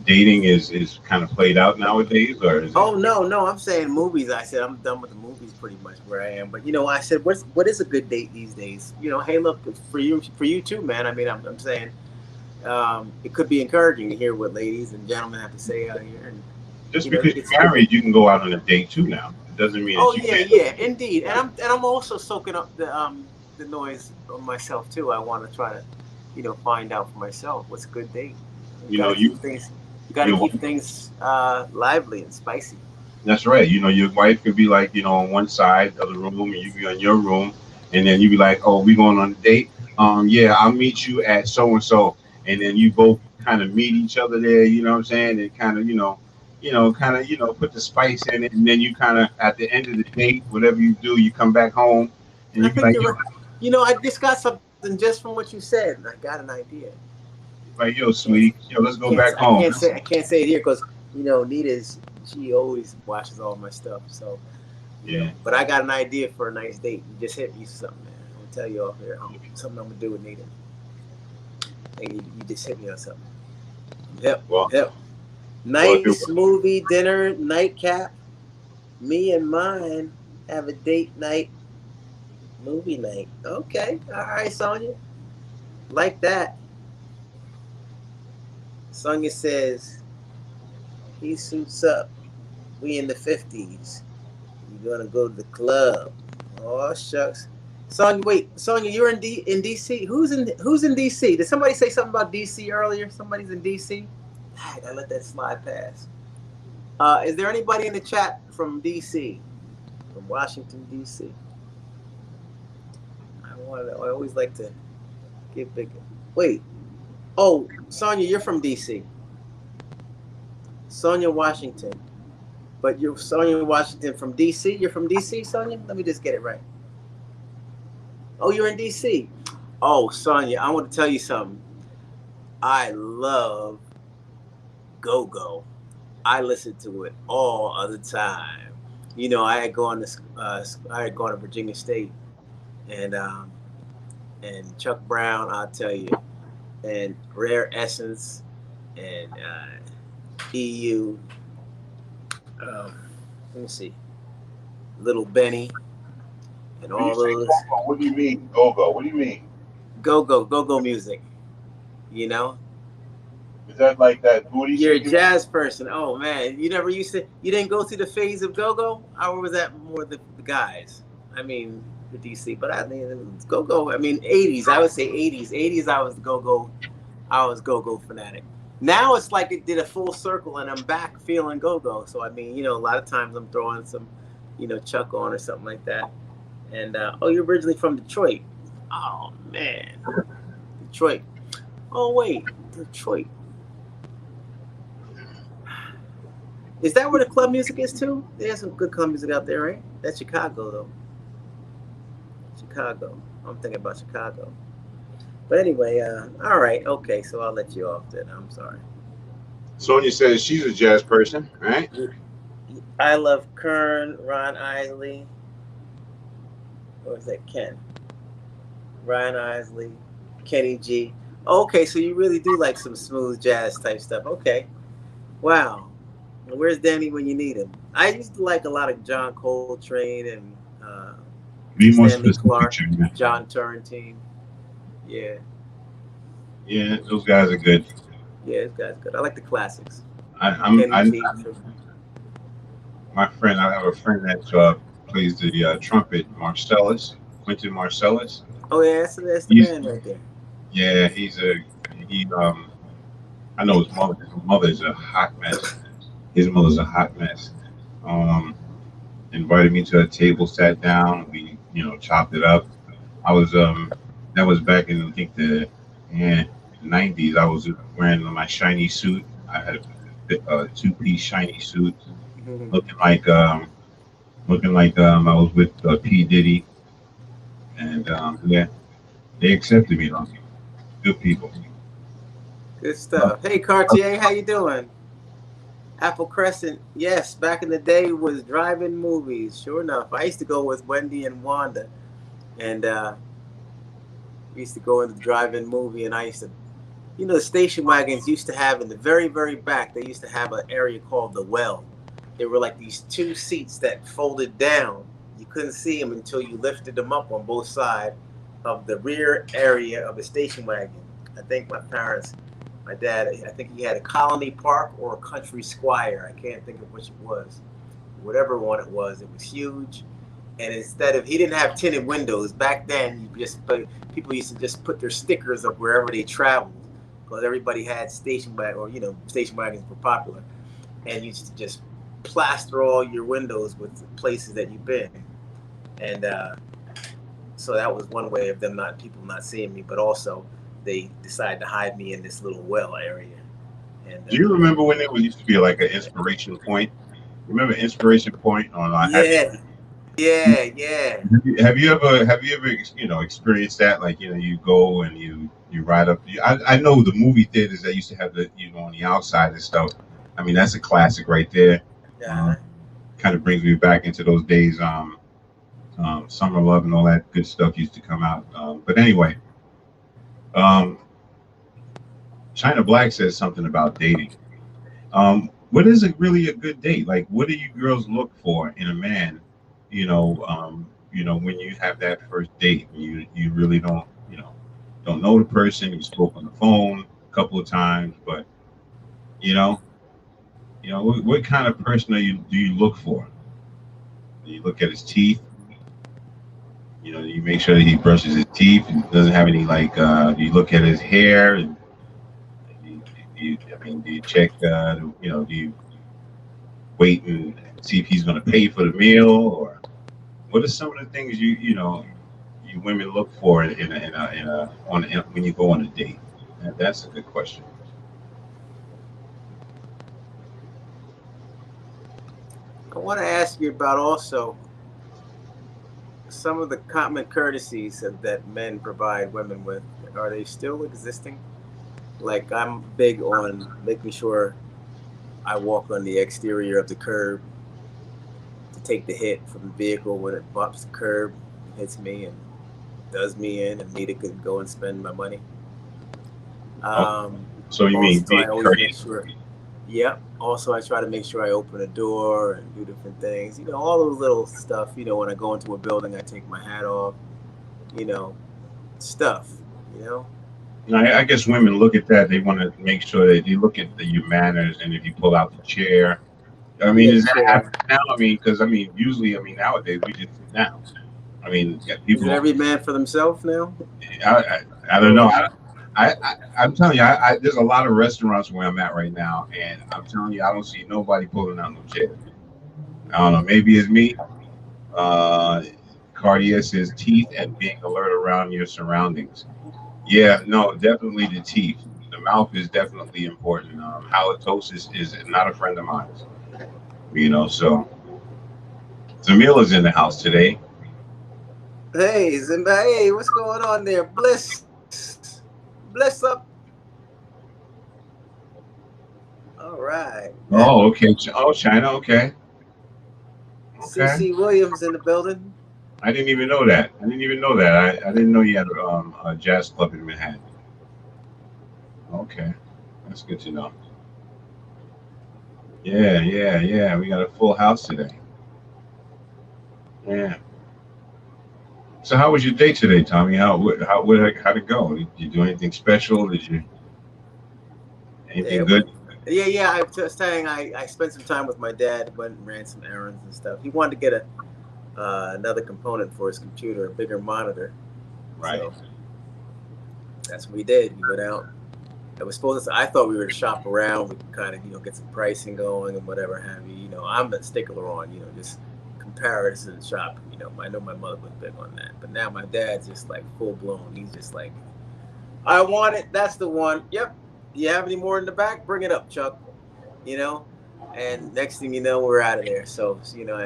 dating is kind of played out nowadays, or is it? Oh no, I'm saying movies. I said I'm done with the movies pretty much where I am. But I said what is a good date these days? Hey, look for you too, man. I mean, I'm saying it could be encouraging to hear what ladies and gentlemen have to say out here. And Just because you're married, you can go out on a date too now. It doesn't mean that oh you yeah, can't. yeah, indeed. And I'm also soaking up the noise of myself too. I want to try to find out for myself what's a good date. You You got know, to keep things. You got to your keep things lively and spicy. That's right. Your wife could be like, on one side of the room and you be on your room, and then you be like, "Oh, we going on a date? Yeah, I'll meet you at so and so," and then you both kind of meet each other there. You know what I'm saying? And kind of, put the spice in it, and then you kind of at the end of the date, whatever you do, you come back home, and I you be think like, you're right. I just got something just from what you said, and I got an idea. "Yo, sweetie, let's go Can't back I home." can't say it here because Nita's she always watches all my stuff. So Yeah. but I got an idea for a nice date. You just hit me something, man. I'm gonna tell you off here. Something I'm gonna do with Nita. And you just hit me on something. Yep. Well, Yep. well, if it, Nice movie dinner nightcap. Me and mine have a date night movie night. Okay. All right, Sonya. Like that. Sonya says he suits up. We in the 50s. You're gonna go to the club. Oh shucks. Sonya, you're in DC. Who's in DC? Did somebody say something about DC earlier? Somebody's in DC? I let that slide pass. Is there anybody in the chat from DC? From Washington, DC? I always like to get big. Wait. Oh, Sonya, you're from DC. Sonya, Washington. But you're Sonya Washington from DC? You're from DC, Sonya? Let me just get it right. Oh, you're in DC. Oh, Sonya, I want to tell you something. I love go-go. I listen to it all of the time. I had gone to Virginia State, and Chuck Brown, I'll tell you, and Rare Essence, and EU. Let me see, Little Benny, and When you all say those go-go, what do you mean go-go? What do you mean? go-go music. Is that like that booty You're a shaking? jazz person. Oh man, you didn't go through the phase of go-go, or was that more the guys? I mean, the DC, but I mean, it was go-go. I mean, 80s. I would say 80s. 80s. I was go-go. I was go-go fanatic. Now it's like it did a full circle, and I'm back feeling go-go. So I mean, a lot of times I'm throwing some, Chuck on or something like that. And oh, you're originally from Detroit. Oh man, Detroit. Oh wait, Detroit. Is that where the club music is too? There's some good club music out there, right? That's Chicago though. Chicago. I'm thinking about Chicago. But anyway, all right, okay. So I'll let you off then. I'm sorry. Sonia says she's a jazz person, right? I love Kern, Ron Isley. Or is that Ken? Ryan Isley, Kenny G. Okay, so you really do like some smooth jazz type stuff. Okay. Wow. Where's Danny when you need him? I used to like a lot of John Coltrane and Be more Stanley specific, Clark, man. John Turrentine. Yeah. Yeah, those guys are good. Yeah, this guy's good. I like the classics. I have a friend that plays the trumpet, Marcellus, Quentin Marcellus. Oh yeah, that's the man right there. Yeah, he I know his mother's a hot mess. His mother's a hot mess. Invited me to a table, sat down, we chopped it up. I was that was back in I think the 90s. I was wearing my shiny suit. I had a two-piece shiny suit, looking like I was with P Diddy, and yeah, they accepted me. Though. Good people. Good stuff. Hey Cartier, how you doing? Apple Crescent, yes, back in the day was drive-in movies. Sure enough, I used to go with Wendy and Wanda, and we used to go into the drive-in movie, and I used to You know, the station wagons used to have in the very, very back, they used to have an area called the well. They were like these two seats that folded down. You couldn't see them until you lifted them up on both sides of the rear area of the station wagon. I think my dad, I think he had a Colony Park or a Country Squire. I can't think of which it was. Whatever one it was huge. And instead of, he didn't have tinted windows. Back then, people used to just put their stickers up wherever they traveled, because everybody had station wagon, or station wagons were popular, and you used to just plaster all your windows with the places that you've been, and so that was one way of people not seeing me, but also they decided to hide me in this little well area. And do you remember when there used to be like an inspiration point? Remember Inspiration Point on yeah. Have you ever experienced that? Like, you go and you ride up. I know the movie theaters that used to have the on the outside and stuff. I mean, that's a classic right there. Kind of brings me back into those days. Summer Love and all that good stuff used to come out. But anyway, China Black says something about dating. What is really a good date? Like, what do you girls look for in a man? When you have that first date, you really don't know the person. You spoke on the phone a couple of times, but what kind of person do you look for? Do you look at his teeth? You make sure that he brushes his teeth and doesn't have any do you look at his hair? And do you check? Do you wait and see if he's going to pay for the meal, or what are some of the things you women look for when you go on a date? That's a good question. I want to ask you about also some of the common courtesies that men provide women with. Are they still existing? Like, I'm big on making sure I walk on the exterior of the curb to take the hit from the vehicle when it bumps the curb, hits me, and does me in, and me to go and spend my money. So you mean being courteous? Yep. Also, I try to make sure I open a door and do different things. All those little stuff. When I go into a building, I take my hat off. Stuff. I guess women look at that. They want to make sure that they look at your manners, and if you pull out the chair. I mean, is that happening now? I mean, because usually, nowadays we just sit down. I mean, people. Is every man for themselves now? I don't know. I'm telling you, there's a lot of restaurants where I'm at right now, and I'm telling you, I don't see nobody pulling out no chair. I don't know. Maybe it's me. Cartier says teeth and being alert around your surroundings. Yeah, no, definitely the teeth. The mouth is definitely important. Halitosis is not a friend of mine. So Zamila's in the house today. Hey, Zimba, hey, what's going on there? Bliss up. All right. Oh, okay. Oh, China, okay. CC Williams in the building. I didn't even know that. I didn't know you had a jazz club in Manhattan. Okay, that's good to know. Yeah. We got a full house today. Yeah. So how was your day today, Tommy? How'd it go? Did you do anything special? Anything good? Yeah. I was just saying I spent some time with my dad. Went and ran some errands and stuff. He wanted to get another component for his computer, a bigger monitor. Right. So that's what we did. We went out. I thought we were to shop around. We could kind of, get some pricing going and whatever have you. I'm a stickler on, just comparison shop. I know my mother was big on that. But now my dad's just like full blown. He's just like, I want it. That's the one. Yep. Do you have any more in the back? Bring it up, Chuck. And next thing you know, we're out of there. So,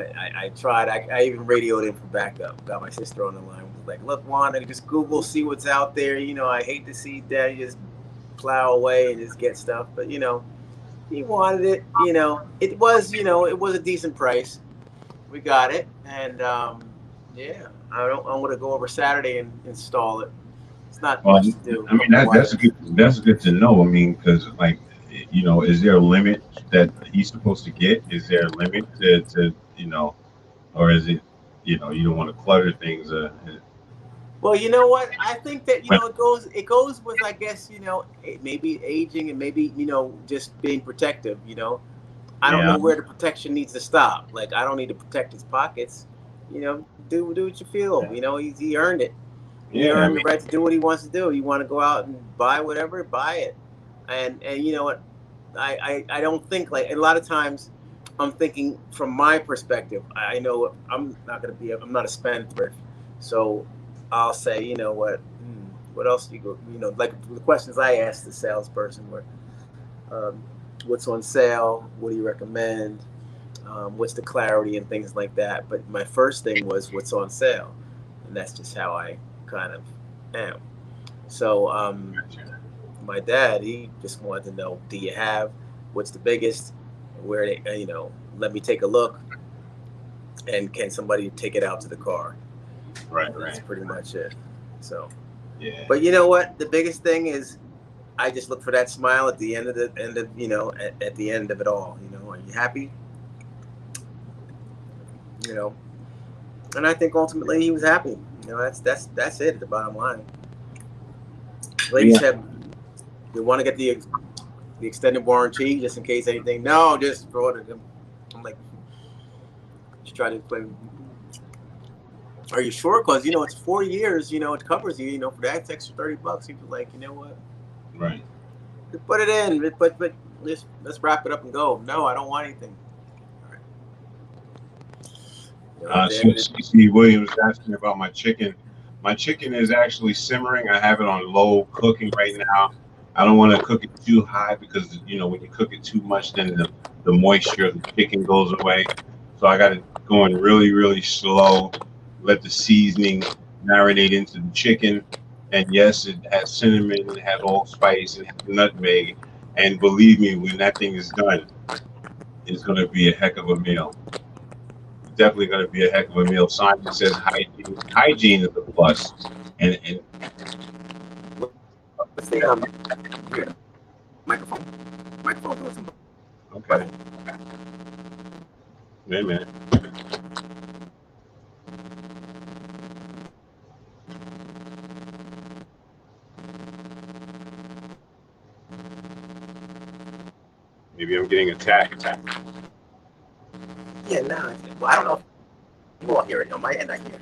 I tried. I even radioed in for backup. Got my sister on the line. Was like, look, Wanda, just Google, see what's out there. I hate to see Daddy just plow away and just get stuff. But, he wanted it. It was a decent price. We got it. And, I'm going to go over Saturday and install it. It's not Well, much to do. I mean that's good to know. I mean, because like is there a limit that he's supposed to get? Is there a limit to or is it you don't want to clutter things? Well, you know what? I think that When, it goes with, I guess, maybe aging and maybe just being protective. I don't yeah, know where the protection needs to stop. Like, I don't need to protect his pockets. Do what you feel. He earned it. He yeah. I earned the mean, right to do what he wants to do. You want to go out and buy whatever, buy it. And you know what? I don't think, like, a lot of times I'm thinking from my perspective. I know I'm not a spendthrift, so I'll say, what else do you go, like the questions I asked the salesperson were, um, what's on sale? What do you recommend? What's the clarity and things like that. But my first thing was what's on sale, and that's just how I kind of am. So my dad, he just wanted to know, do you have what's the biggest? Where they, let me take a look, and can somebody take it out to the car? right, That's right, pretty much it. So, yeah, but you know what? The biggest thing is I just look for that smile at the end of at the end of it all. Are you happy? You know, and I think ultimately he was happy. That's it. The bottom line. Lady yeah. said, "You want to get the extended warranty just in case anything?" No, just throw it at him. I'm like, just try to explain. Are you sure? Because it's 4 years. It covers you. For that extra $30. He was like, you know what? Right. Just put it in. But let's wrap it up and go. No, I don't want anything. All right. At the end of it. CC Williams asked me about my chicken. My chicken is actually simmering. I have it on low cooking right now. I don't want to cook it too high because when you cook it too much, then the moisture of the chicken goes away. So I got it going really, really slow. Let the seasoning marinate into the chicken. And yes, it has cinnamon, it has allspice, it has nutmeg. And believe me, when that thing is done, it's going to be a heck of a meal. Definitely going to be a heck of a meal. Simon says hygiene is a plus. And Let's see. Here, microphone. Microphone doing some okay, button. wait a minute. Maybe I'm getting attacked. Yeah, nah. Well, I don't know if you all hear it. On my end, I hear it.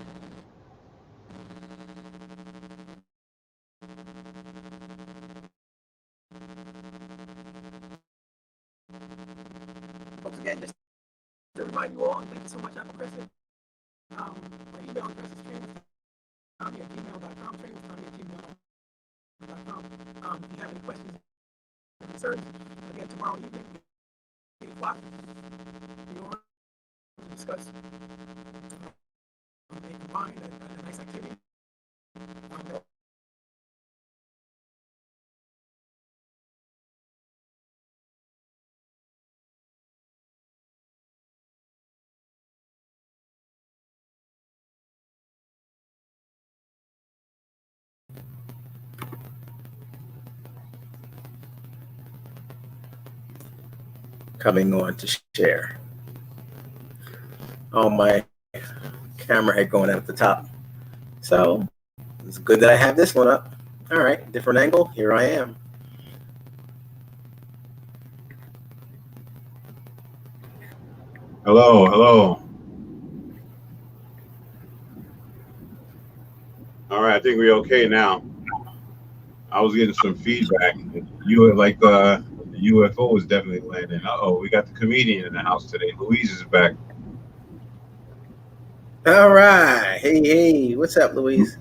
Once again, just to remind you all, and thank you so much, Apple President. My email address is trainwithtommy@gmail.com. Trainwithtommy@gmail.com. If you have any questions or concerns, again, tomorrow evening, 8 o'clock, you want to discuss a combined a nice activity. Coming on to share. Oh, my camera had going out at the top. So it's good that I have this one up. All right, different angle. Here I am. Hello, hello. All right, I think we're okay now. I was getting some feedback. You were like the UFO was definitely landing. Uh-oh, we got the comedian in the house today. Louise is back. All right. Hey, what's up, Louise?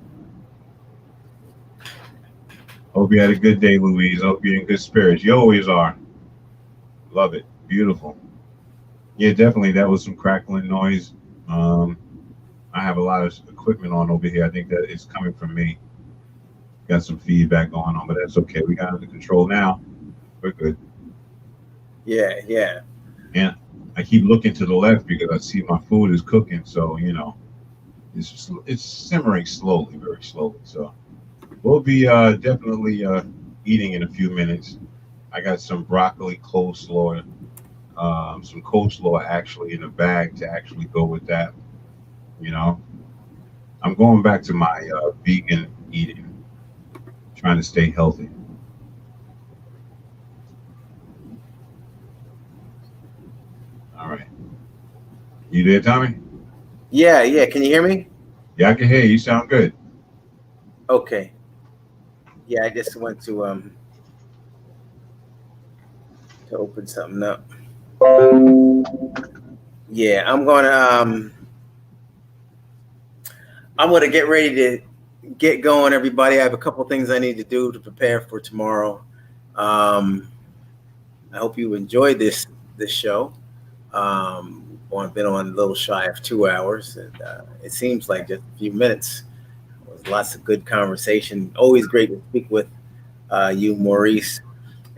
Hope you had a good day, Louise. Hope you're in good spirits. You always are. Love it. Beautiful. Yeah, definitely. That was some crackling noise. Um, I have a lot of equipment on over here. I think that it's coming from me. Got some feedback going on, but that's okay. We got it under control now. We're good. Yeah. And I keep looking to the left because I see my food is cooking. So it's simmering slowly, very slowly. So We'll be definitely eating in a few minutes. I got some broccoli coleslaw, some coleslaw actually in a bag to actually go with that. You know, I'm going back to my vegan eating, trying to stay healthy. All right, you there, Tommy? Yeah, yeah. Can you hear me? Yeah, I can hear you. You sound good. Okay. Yeah, I just went to open something up. Yeah, I'm gonna get ready to get going, everybody. I have a couple things I need to do to prepare for tomorrow. Um, I hope you enjoyed this show. I've been on a little shy of 2 hours, and it seems like just a few minutes. It was lots of good conversation. Always great to speak with you, Maurice,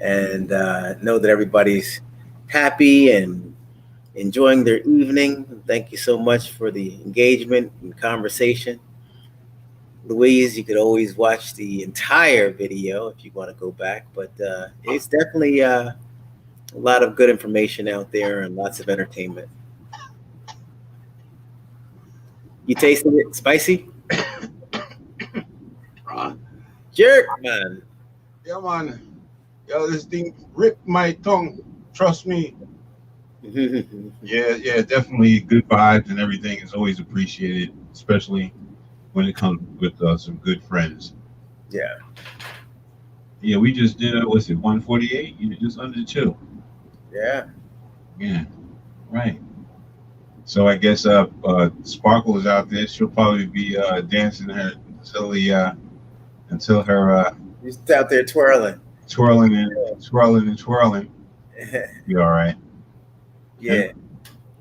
and know that everybody's happy and enjoying their evening. Thank you so much for the engagement and conversation. Louise, you could always watch the entire video if you want to go back, but it's definitely a lot of good information out there and lots of entertainment. You tasted it? Spicy? Jerk, man. Yeah, man. Yo, this thing ripped my tongue. Trust me. Yeah, definitely good vibes and everything is always appreciated, especially when it comes with some good friends. Yeah. Yeah, we just did what's it, 148? You just under two. Yeah. Yeah, right. So I guess Sparkle is out there. She'll probably be dancing her until her Just out there twirling. twirling. Be all right. Yeah. And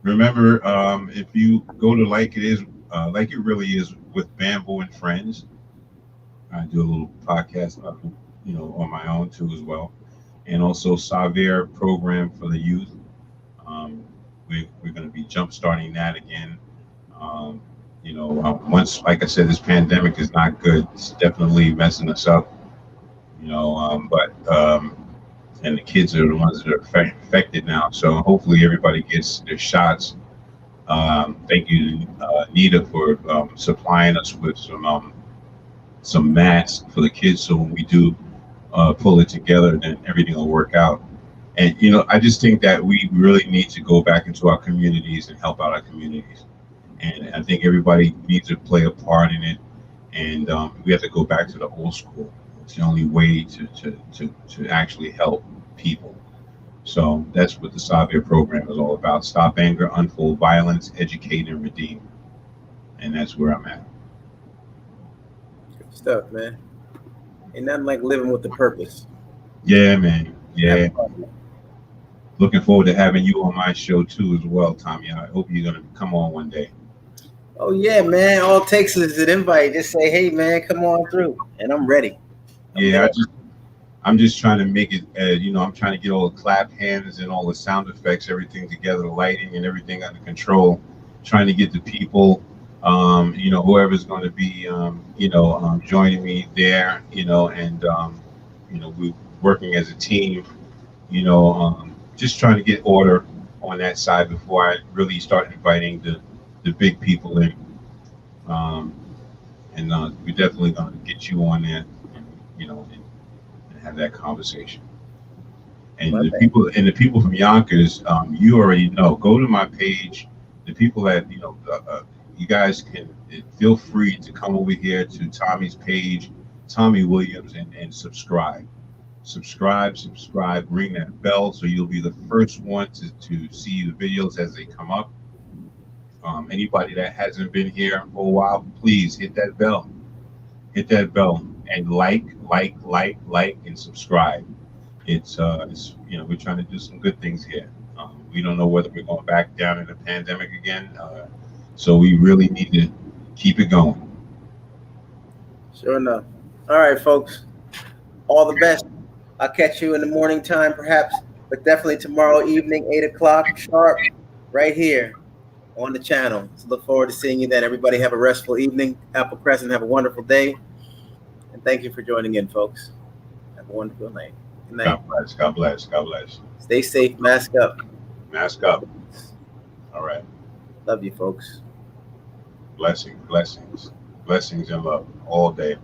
remember, if you go to like it really is with Bamboo and Friends. I do a little podcast, on my own too as well, and also Xavier program for the youth. Um, we're going to be jump starting that again. Once, like I said, this pandemic is not good. It's definitely messing us up. And the kids are the ones that are affected now. So hopefully everybody gets their shots. Thank you, Nita, for supplying us with some masks for the kids. So when we do pull it together, then everything will work out. And I just think that we really need to go back into our communities and help out our communities. And I think everybody needs to play a part in it. And we have to go back to the old school. It's the only way to actually help people. So that's what the Savia program is all about. Stop anger, unfold violence, educate, and redeem. And that's where I'm at. Good stuff, man. Ain't nothing like living with a purpose. Yeah, man. Yeah. Looking forward to having you on my show too as well, Tommy. I hope you're gonna come on one day. Oh yeah, man. All it takes is an invite. Just say, hey man, come on through. And I'm ready. I'm just trying to make it I'm trying to get all the clap hands and all the sound effects, everything together, the lighting and everything under control, trying to get the people whoever's going to be joining me there, and we're working as a team, just trying to get order on that side before I really start inviting the big people in. And we're definitely going to get you on there, and have that conversation. And the people from Yonkers, you already know. Go to my page. The people that you guys can feel free to come over here to Tommy's page, Tommy Williams, and subscribe. Subscribe, ring that bell so you'll be the first one to see the videos as they come up. Anybody that hasn't been here for a while, please hit that bell. And like and subscribe. It's we're trying to do some good things here. We don't know whether we're going back down in the pandemic again, so we really need to keep it going. Sure enough. All right, folks. All the best. I'll catch you in the morning time, perhaps, but definitely tomorrow evening, 8:00 sharp, right here on the channel. So look forward to seeing you then. Everybody have a restful evening. Apple Crescent, have a wonderful day. And thank you for joining in, folks. Have a wonderful night. Good night. God bless. God bless. God bless. Stay safe. Mask up. Mask up. All right. Love you, folks. Blessings, blessings, blessings and love all day.